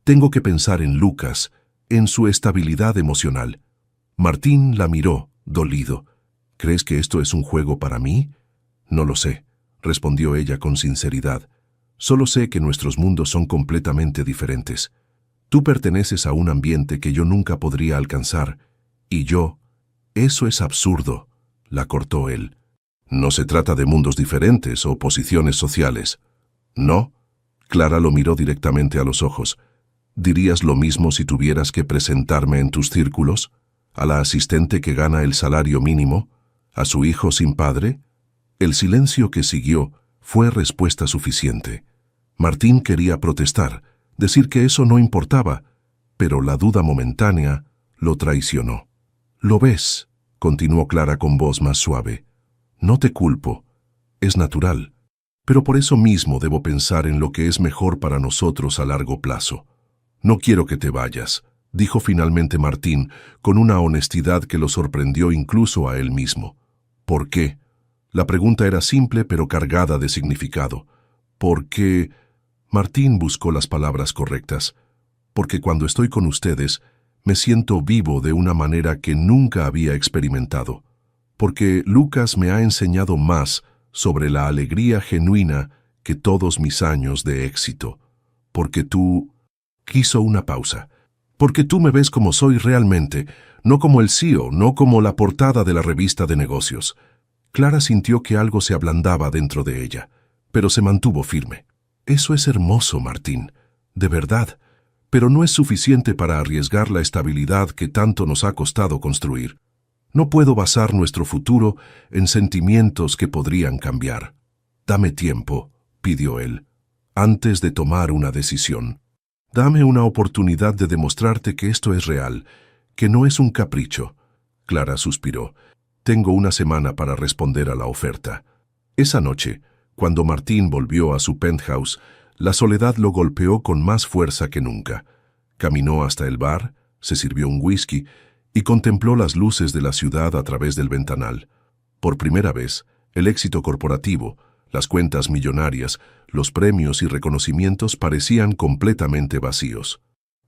Tengo que pensar en Lucas, en su estabilidad emocional. Martín la miró, dolido. ¿Crees que esto es un juego para mí? No lo sé, respondió ella con sinceridad. Solo sé que nuestros mundos son completamente diferentes. Tú perteneces a un ambiente que yo nunca podría alcanzar, y yo... Eso es absurdo, la cortó él. No se trata de mundos diferentes o posiciones sociales. ¿No? Clara lo miró directamente a los ojos. ¿Dirías lo mismo si tuvieras que presentarme en tus círculos? ¿A la asistente que gana el salario mínimo? ¿A su hijo sin padre? El silencio que siguió fue respuesta suficiente. Martín quería protestar, decir que eso no importaba, pero la duda momentánea lo traicionó. «Lo ves», continuó Clara con voz más suave. «No te culpo. Es natural. Pero por eso mismo debo pensar en lo que es mejor para nosotros a largo plazo. No quiero que te vayas», dijo finalmente Martín, con una honestidad que lo sorprendió incluso a él mismo. «¿Por qué?» La pregunta era simple pero cargada de significado. «¿Por qué?» Martín buscó las palabras correctas. «Porque cuando estoy con ustedes, me siento vivo de una manera que nunca había experimentado. Porque Lucas me ha enseñado más sobre la alegría genuina que todos mis años de éxito. Porque tú...» Quiso una pausa. Porque tú me ves como soy realmente, no como el CEO, no como la portada de la revista de negocios. Clara sintió que algo se ablandaba dentro de ella, pero se mantuvo firme. Eso es hermoso, Martín, de verdad, pero no es suficiente para arriesgar la estabilidad que tanto nos ha costado construir. No puedo basar nuestro futuro en sentimientos que podrían cambiar. Dame tiempo, pidió él, antes de tomar una decisión. Dame una oportunidad de demostrarte que esto es real, que no es un capricho. Clara suspiró. Tengo una semana para responder a la oferta. Esa noche, cuando Martín volvió a su penthouse, la soledad lo golpeó con más fuerza que nunca. Caminó hasta el bar, se sirvió un whisky y contempló las luces de la ciudad a través del ventanal. Por primera vez, el éxito corporativo, las cuentas millonarias, los premios y reconocimientos parecían completamente vacíos.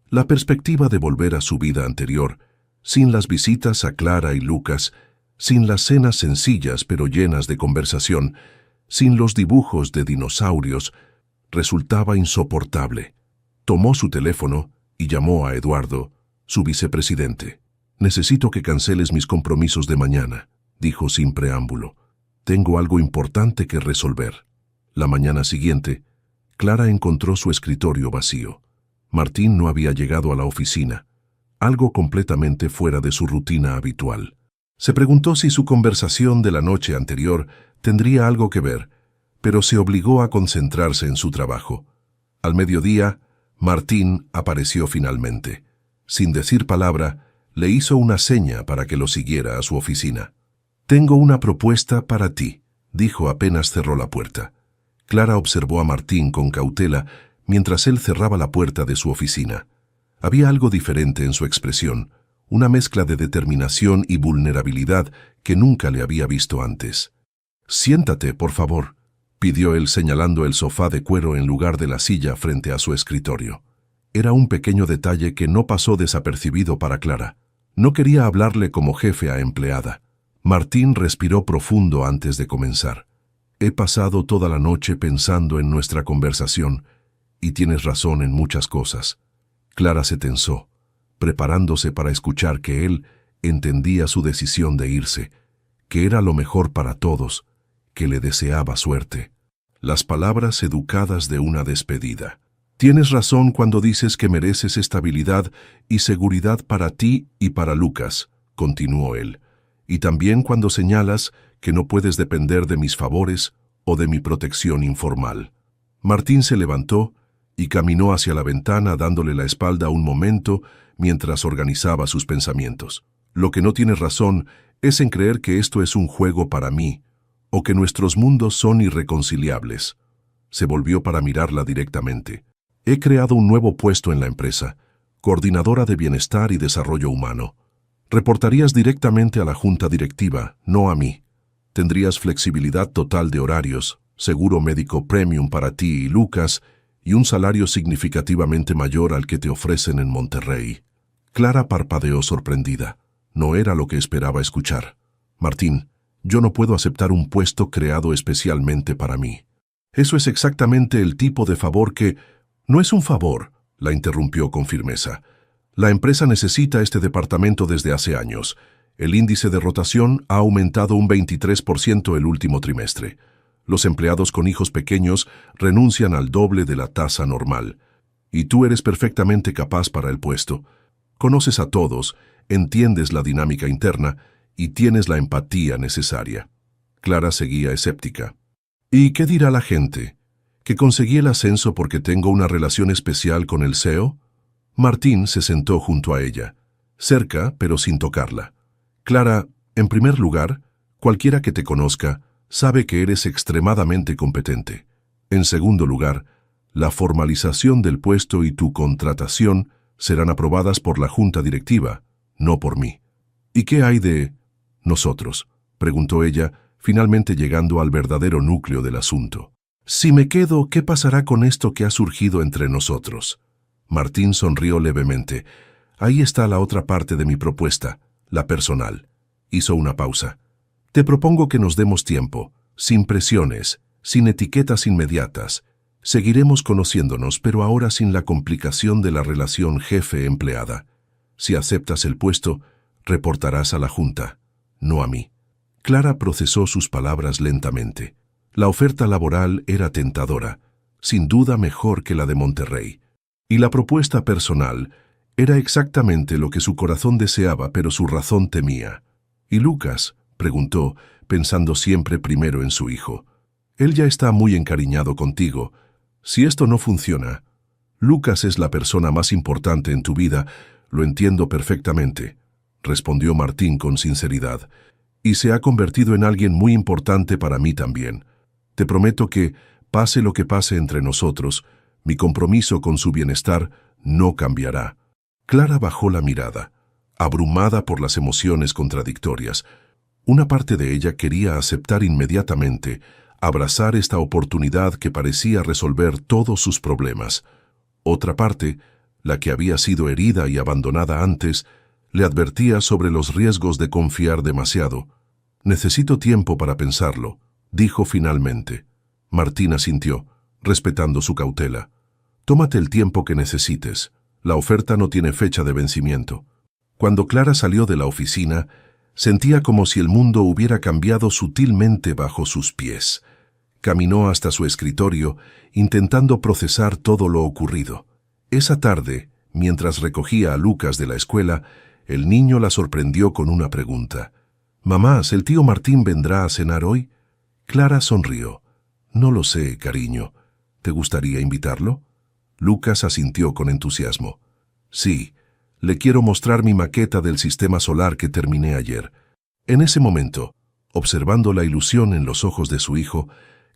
La perspectiva de volver a su vida anterior, sin las visitas a Clara y Lucas, sin las cenas sencillas pero llenas de conversación, sin los dibujos de dinosaurios, resultaba insoportable. Tomó su teléfono y llamó a Eduardo, su vicepresidente. «Necesito que canceles mis compromisos de mañana», dijo sin preámbulo. «Tengo algo importante que resolver». La mañana siguiente, Clara encontró su escritorio vacío. Martín no había llegado a la oficina, algo completamente fuera de su rutina habitual. Se preguntó si su conversación de la noche anterior tendría algo que ver, pero se obligó a concentrarse en su trabajo. Al mediodía, Martín apareció finalmente. Sin decir palabra, le hizo una seña para que lo siguiera a su oficina. «Tengo una propuesta para ti», dijo apenas cerró la puerta. Clara observó a Martín con cautela mientras él cerraba la puerta de su oficina. Había algo diferente en su expresión, una mezcla de determinación y vulnerabilidad que nunca le había visto antes. «Siéntate, por favor», pidió él señalando el sofá de cuero en lugar de la silla frente a su escritorio. Era un pequeño detalle que no pasó desapercibido para Clara. No quería hablarle como jefe a empleada. Martín respiró profundo antes de comenzar. «He pasado toda la noche pensando en nuestra conversación, y tienes razón en muchas cosas». Clara se tensó, preparándose para escuchar que él entendía su decisión de irse, que era lo mejor para todos, que le deseaba suerte. Las palabras educadas de una despedida. «Tienes razón cuando dices que mereces estabilidad y seguridad para ti y para Lucas», continuó él, «y también cuando señalas que no puedes depender de mis favores o de mi protección informal». Martín se levantó y caminó hacia la ventana dándole la espalda un momento mientras organizaba sus pensamientos. «Lo que no tienes razón es en creer que esto es un juego para mí, o que nuestros mundos son irreconciliables». Se volvió para mirarla directamente. «He creado un nuevo puesto en la empresa, coordinadora de bienestar y desarrollo humano. Reportarías directamente a la junta directiva, no a mí. Tendrías flexibilidad total de horarios, seguro médico premium para ti y Lucas, y un salario significativamente mayor al que te ofrecen en Monterrey». Clara parpadeó sorprendida. No era lo que esperaba escuchar. «Martín, yo no puedo aceptar un puesto creado especialmente para mí. Eso es exactamente el tipo de favor que...» «No es un favor», la interrumpió con firmeza. «La empresa necesita este departamento desde hace años. El índice de rotación ha aumentado un 23% el último trimestre. Los empleados con hijos pequeños renuncian al doble de la tasa normal. Y tú eres perfectamente capaz para el puesto. Conoces a todos, entiendes la dinámica interna y tienes la empatía necesaria». Clara seguía escéptica. «¿Y qué dirá la gente? ¿Que conseguí el ascenso porque tengo una relación especial con el CEO?» Martín se sentó junto a ella, cerca pero sin tocarla. «Clara, en primer lugar, cualquiera que te conozca sabe que eres extremadamente competente. En segundo lugar, la formalización del puesto y tu contratación serán aprobadas por la junta directiva, no por mí». «¿Y qué hay de nosotros?», preguntó ella, finalmente llegando al verdadero núcleo del asunto. «Si me quedo, ¿qué pasará con esto que ha surgido entre nosotros?». Martín sonrió levemente. «Ahí está la otra parte de mi propuesta, la personal». Hizo una pausa. «Te propongo que nos demos tiempo, sin presiones, sin etiquetas inmediatas. Seguiremos conociéndonos, pero ahora sin la complicación de la relación jefe-empleada. Si aceptas el puesto, reportarás a la Junta, no a mí. Clara procesó sus palabras lentamente. La oferta laboral era tentadora, sin duda mejor que la de Monterrey. Y la propuesta personal era exactamente lo que su corazón deseaba, pero su razón temía. ¿Y Lucas?, preguntó, pensando siempre primero en su hijo. Él ya está muy encariñado contigo. Si esto no funciona, Lucas es la persona más importante en tu vida, lo entiendo perfectamente, respondió Martín con sinceridad, y se ha convertido en alguien muy importante para mí también. Te prometo que, pase lo que pase entre nosotros, mi compromiso con su bienestar no cambiará. Clara bajó la mirada, abrumada por las emociones contradictorias. Una parte de ella quería aceptar inmediatamente, abrazar esta oportunidad que parecía resolver todos sus problemas. Otra parte, la que había sido herida y abandonada antes, le advertía sobre los riesgos de confiar demasiado. «Necesito tiempo para pensarlo», dijo finalmente. Martín asintió, respetando su cautela. «Tómate el tiempo que necesites. La oferta no tiene fecha de vencimiento». Cuando Clara salió de la oficina, sentía como si el mundo hubiera cambiado sutilmente bajo sus pies. Caminó hasta su escritorio, intentando procesar todo lo ocurrido. Esa tarde, mientras recogía a Lucas de la escuela, el niño la sorprendió con una pregunta. «Mamás, ¿el tío Martín vendrá a cenar hoy?» Clara sonrió. «No lo sé, cariño. ¿Te gustaría invitarlo?» Lucas asintió con entusiasmo. «Sí, le quiero mostrar mi maqueta del sistema solar que terminé ayer». En ese momento, observando la ilusión en los ojos de su hijo,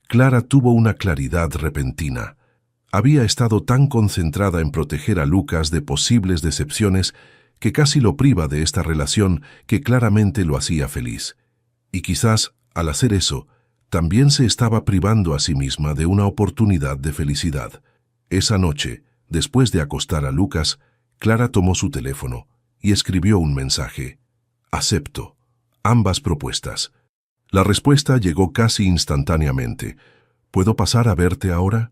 Clara tuvo una claridad repentina. Había estado tan concentrada en proteger a Lucas de posibles decepciones que casi lo priva de esta relación que claramente lo hacía feliz. Y quizás, al hacer eso, también se estaba privando a sí misma de una oportunidad de felicidad. Esa noche, después de acostar a Lucas, Clara tomó su teléfono y escribió un mensaje. «Acepto ambas propuestas». La respuesta llegó casi instantáneamente. «¿Puedo pasar a verte ahora?»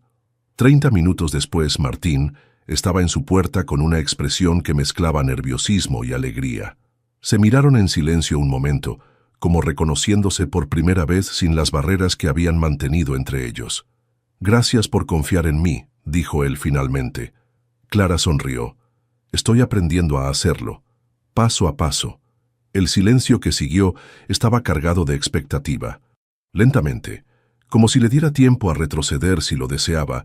30 minutos después, Martín estaba en su puerta con una expresión que mezclaba nerviosismo y alegría. Se miraron en silencio un momento, como reconociéndose por primera vez sin las barreras que habían mantenido entre ellos. «Gracias por confiar en mí», dijo él finalmente. Clara sonrió. «Estoy aprendiendo a hacerlo, paso a paso». El silencio que siguió estaba cargado de expectativa. Lentamente, como si le diera tiempo a retroceder si lo deseaba,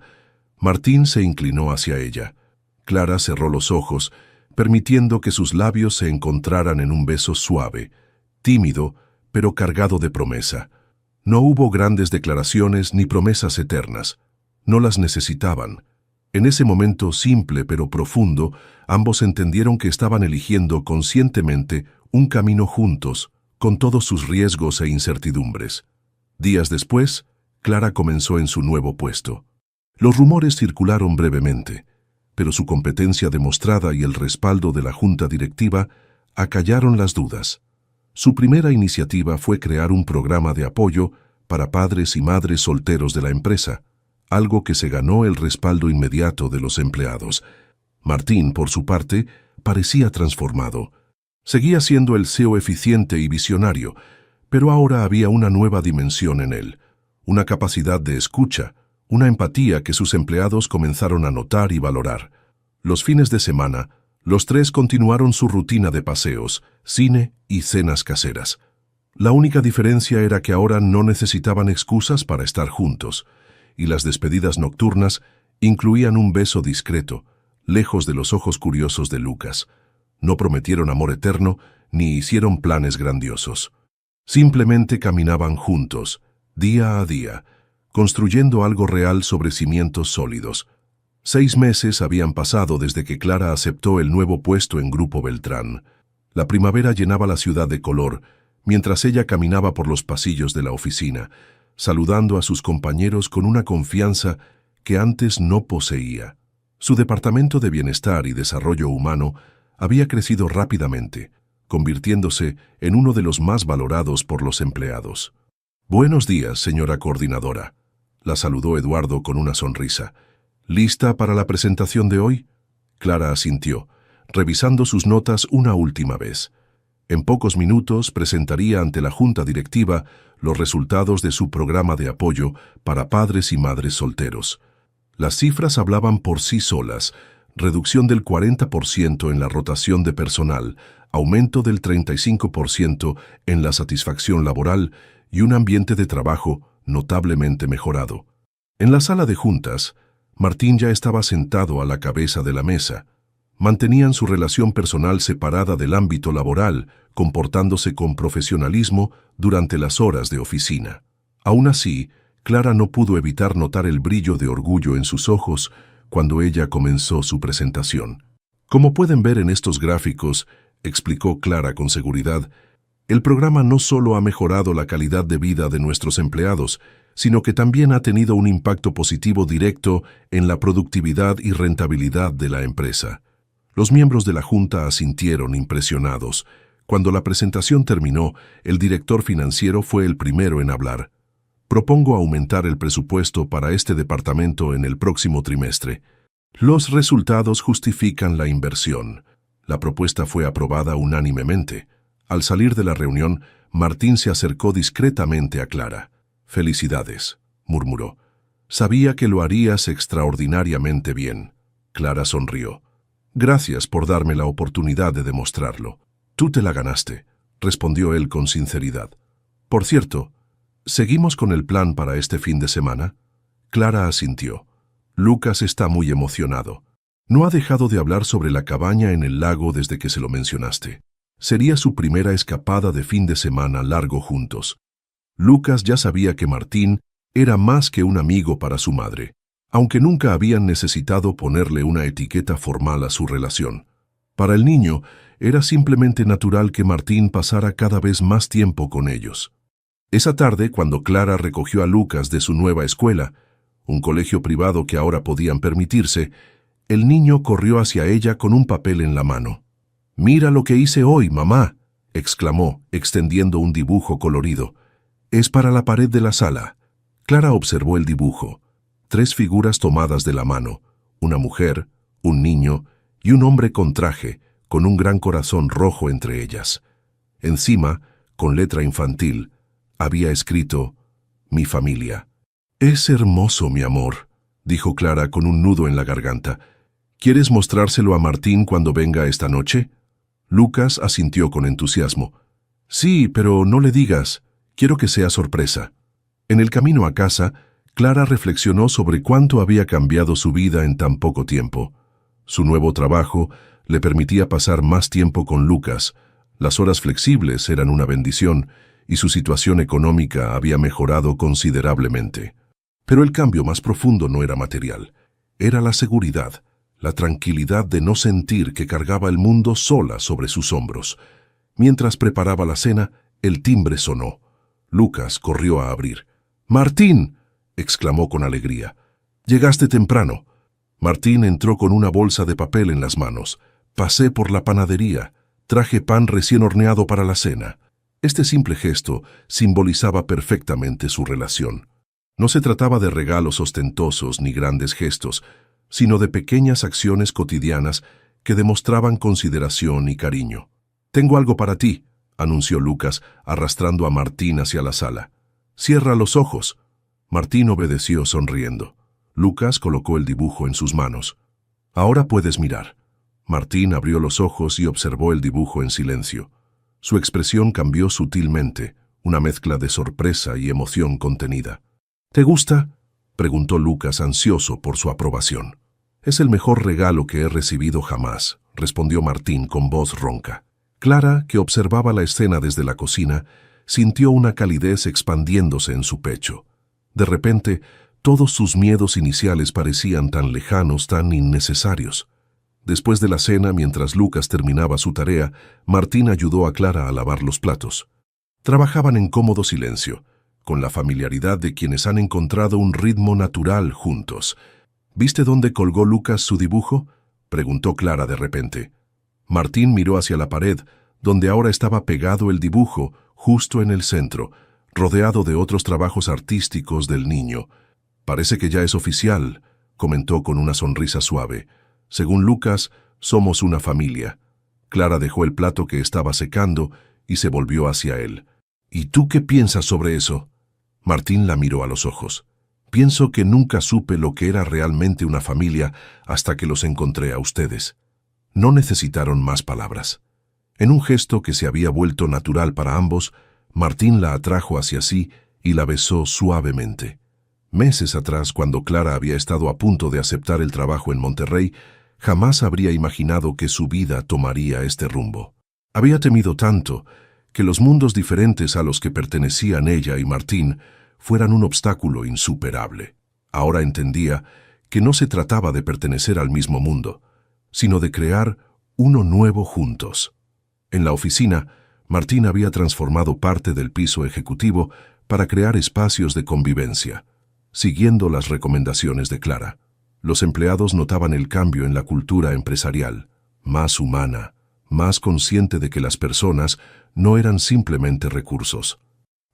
Martín se inclinó hacia ella. Clara cerró los ojos, permitiendo que sus labios se encontraran en un beso suave, tímido, pero cargado de promesa. No hubo grandes declaraciones ni promesas eternas. No las necesitaban. En ese momento simple pero profundo, ambos entendieron que estaban eligiendo conscientemente un camino juntos, con todos sus riesgos e incertidumbres. Días después, Clara comenzó en su nuevo puesto. Los rumores circularon brevemente, pero su competencia demostrada y el respaldo de la junta directiva acallaron las dudas. Su primera iniciativa fue crear un programa de apoyo para padres y madres solteros de la empresa, algo que se ganó el respaldo inmediato de los empleados. Martín, por su parte, parecía transformado. Seguía siendo el CEO eficiente y visionario, pero ahora había una nueva dimensión en él, una capacidad de escucha, una empatía que sus empleados comenzaron a notar y valorar. Los fines de semana, los tres continuaron su rutina de paseos, cine y cenas caseras. La única diferencia era que ahora no necesitaban excusas para estar juntos, y las despedidas nocturnas incluían un beso discreto, lejos de los ojos curiosos de Lucas. No prometieron amor eterno ni hicieron planes grandiosos. Simplemente caminaban juntos, día a día, construyendo algo real sobre cimientos sólidos. 6 meses habían pasado desde que Clara aceptó el nuevo puesto en Grupo Beltrán. La primavera llenaba la ciudad de color, mientras ella caminaba por los pasillos de la oficina, saludando a sus compañeros con una confianza que antes no poseía. Su departamento de bienestar y desarrollo humano había crecido rápidamente, convirtiéndose en uno de los más valorados por los empleados. «Buenos días, señora coordinadora». La saludó Eduardo con una sonrisa. ¿Lista para la presentación de hoy? Clara asintió, revisando sus notas una última vez. En pocos minutos presentaría ante la junta directiva los resultados de su programa de apoyo para padres y madres solteros. Las cifras hablaban por sí solas: reducción del 40% en la rotación de personal, aumento del 35% en la satisfacción laboral y un ambiente de trabajo notablemente mejorado. En la sala de juntas, Martín ya estaba sentado a la cabeza de la mesa. Mantenían su relación personal separada del ámbito laboral, comportándose con profesionalismo durante las horas de oficina. Aún así, Clara no pudo evitar notar el brillo de orgullo en sus ojos cuando ella comenzó su presentación. Como pueden ver en estos gráficos, explicó Clara con seguridad, el programa no solo ha mejorado la calidad de vida de nuestros empleados, sino que también ha tenido un impacto positivo directo en la productividad y rentabilidad de la empresa. Los miembros de la Junta asintieron impresionados. Cuando la presentación terminó, el director financiero fue el primero en hablar. Propongo aumentar el presupuesto para este departamento en el próximo trimestre. Los resultados justifican la inversión. La propuesta fue aprobada unánimemente. Al salir de la reunión, Martín se acercó discretamente a Clara. «Felicidades», murmuró. «Sabía que lo harías extraordinariamente bien». Clara sonrió. «Gracias por darme la oportunidad de demostrarlo. Tú te la ganaste», respondió él con sinceridad. «Por cierto, ¿seguimos con el plan para este fin de semana?» Clara asintió. Lucas está muy emocionado. No ha dejado de hablar sobre la cabaña en el lago desde que se lo mencionaste. Sería su primera escapada de fin de semana largo juntos. Lucas ya sabía que Martín era más que un amigo para su madre, aunque nunca habían necesitado ponerle una etiqueta formal a su relación. Para el niño, era simplemente natural que Martín pasara cada vez más tiempo con ellos. Esa tarde, cuando Clara recogió a Lucas de su nueva escuela, un colegio privado que ahora podían permitirse, el niño corrió hacia ella con un papel en la mano. «Mira lo que hice hoy, mamá», exclamó, extendiendo un dibujo colorido. «Es para la pared de la sala». Clara observó el dibujo. 3 figuras tomadas de la mano, una mujer, un niño y un hombre con traje, con un gran corazón rojo entre ellas. Encima, con letra infantil, había escrito «Mi familia». «Es hermoso, mi amor», dijo Clara con un nudo en la garganta. «¿Quieres mostrárselo a Martín cuando venga esta noche?» Lucas asintió con entusiasmo. «Sí, pero no le digas. Quiero que sea sorpresa». En el camino a casa, Clara reflexionó sobre cuánto había cambiado su vida en tan poco tiempo. Su nuevo trabajo le permitía pasar más tiempo con Lucas. Las horas flexibles eran una bendición y su situación económica había mejorado considerablemente. Pero el cambio más profundo no era material. Era la seguridad, la tranquilidad de no sentir que cargaba el mundo sola sobre sus hombros. Mientras preparaba la cena, el timbre sonó. Lucas corrió a abrir. «¡Martín!», exclamó con alegría. «Llegaste temprano». Martín entró con una bolsa de papel en las manos. «Pasé por la panadería. Traje pan recién horneado para la cena». Este simple gesto simbolizaba perfectamente su relación. No se trataba de regalos ostentosos ni grandes gestos, sino de pequeñas acciones cotidianas que demostraban consideración y cariño. «Tengo algo para ti», anunció Lucas, arrastrando a Martín hacia la sala. «Cierra los ojos». Martín obedeció sonriendo. Lucas colocó el dibujo en sus manos. «Ahora puedes mirar». Martín abrió los ojos y observó el dibujo en silencio. Su expresión cambió sutilmente, una mezcla de sorpresa y emoción contenida. «¿Te gusta?», preguntó Lucas, ansioso por su aprobación. «Es el mejor regalo que he recibido jamás», respondió Martín con voz ronca. Clara, que observaba la escena desde la cocina, sintió una calidez expandiéndose en su pecho. De repente, todos sus miedos iniciales parecían tan lejanos, tan innecesarios. Después de la cena, mientras Lucas terminaba su tarea, Martín ayudó a Clara a lavar los platos. Trabajaban en cómodo silencio, con la familiaridad de quienes han encontrado un ritmo natural juntos. «¿Viste dónde colgó Lucas su dibujo?», preguntó Clara de repente. Martín miró hacia la pared, donde ahora estaba pegado el dibujo, justo en el centro, rodeado de otros trabajos artísticos del niño. Parece que ya es oficial, comentó con una sonrisa suave. Según Lucas, somos una familia. Clara dejó el plato que estaba secando y se volvió hacia él. ¿Y tú qué piensas sobre eso? Martín la miró a los ojos. Pienso que nunca supe lo que era realmente una familia hasta que los encontré a ustedes. No necesitaron más palabras. En un gesto que se había vuelto natural para ambos, Martín la atrajo hacia sí y la besó suavemente. Meses atrás, cuando Clara había estado a punto de aceptar el trabajo en Monterrey, jamás habría imaginado que su vida tomaría este rumbo. Había temido tanto que los mundos diferentes a los que pertenecían ella y Martín fueran un obstáculo insuperable. Ahora entendía que no se trataba de pertenecer al mismo mundo, sino de crear uno nuevo juntos. En la oficina, Martín había transformado parte del piso ejecutivo para crear espacios de convivencia, siguiendo las recomendaciones de Clara. Los empleados notaban el cambio en la cultura empresarial, más humana, más consciente de que las personas no eran simplemente recursos.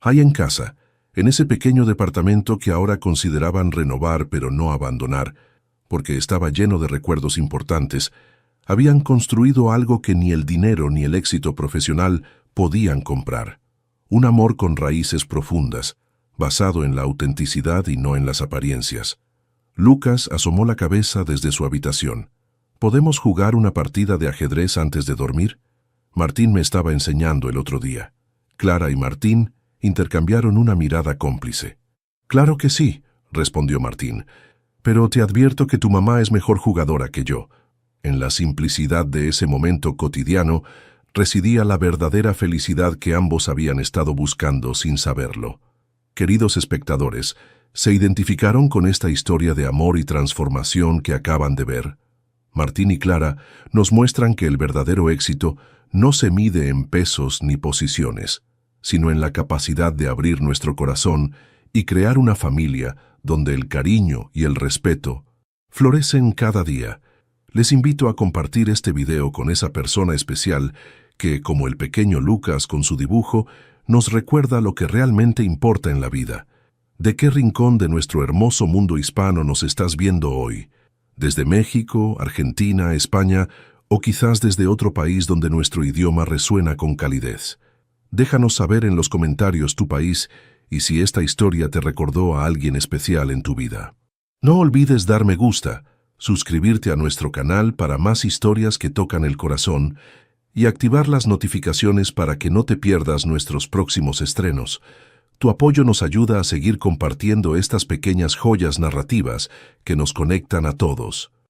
Ahí en casa, en ese pequeño departamento que ahora consideraban renovar pero no abandonar, porque estaba lleno de recuerdos importantes, habían construido algo que ni el dinero ni el éxito profesional podían comprar. Un amor con raíces profundas, basado en la autenticidad y no en las apariencias. Lucas asomó la cabeza desde su habitación. ¿Podemos jugar una partida de ajedrez antes de dormir? Martín me estaba enseñando el otro día. Clara y Martín intercambiaron una mirada cómplice. Claro que sí, respondió Martín, pero te advierto que tu mamá es mejor jugadora que yo. En la simplicidad de ese momento cotidiano residía la verdadera felicidad que ambos habían estado buscando sin saberlo. Queridos espectadores, ¿se identificaron con esta historia de amor y transformación que acaban de ver? Martín y Clara nos muestran que el verdadero éxito no se mide en pesos ni posiciones, sino en la capacidad de abrir nuestro corazón y crear una familia donde el cariño y el respeto florecen cada día. Les invito a compartir este video con esa persona especial que, como el pequeño Lucas con su dibujo, nos recuerda lo que realmente importa en la vida. ¿De qué rincón de nuestro hermoso mundo hispano nos estás viendo hoy? ¿Desde México, Argentina, España o quizás desde otro país donde nuestro idioma resuena con calidez? Déjanos saber en los comentarios tu país y si esta historia te recordó a alguien especial en tu vida. No olvides dar me gusta, suscribirte a nuestro canal para más historias que tocan el corazón y activar las notificaciones para que no te pierdas nuestros próximos estrenos. Tu apoyo nos ayuda a seguir compartiendo estas pequeñas joyas narrativas que nos conectan a todos.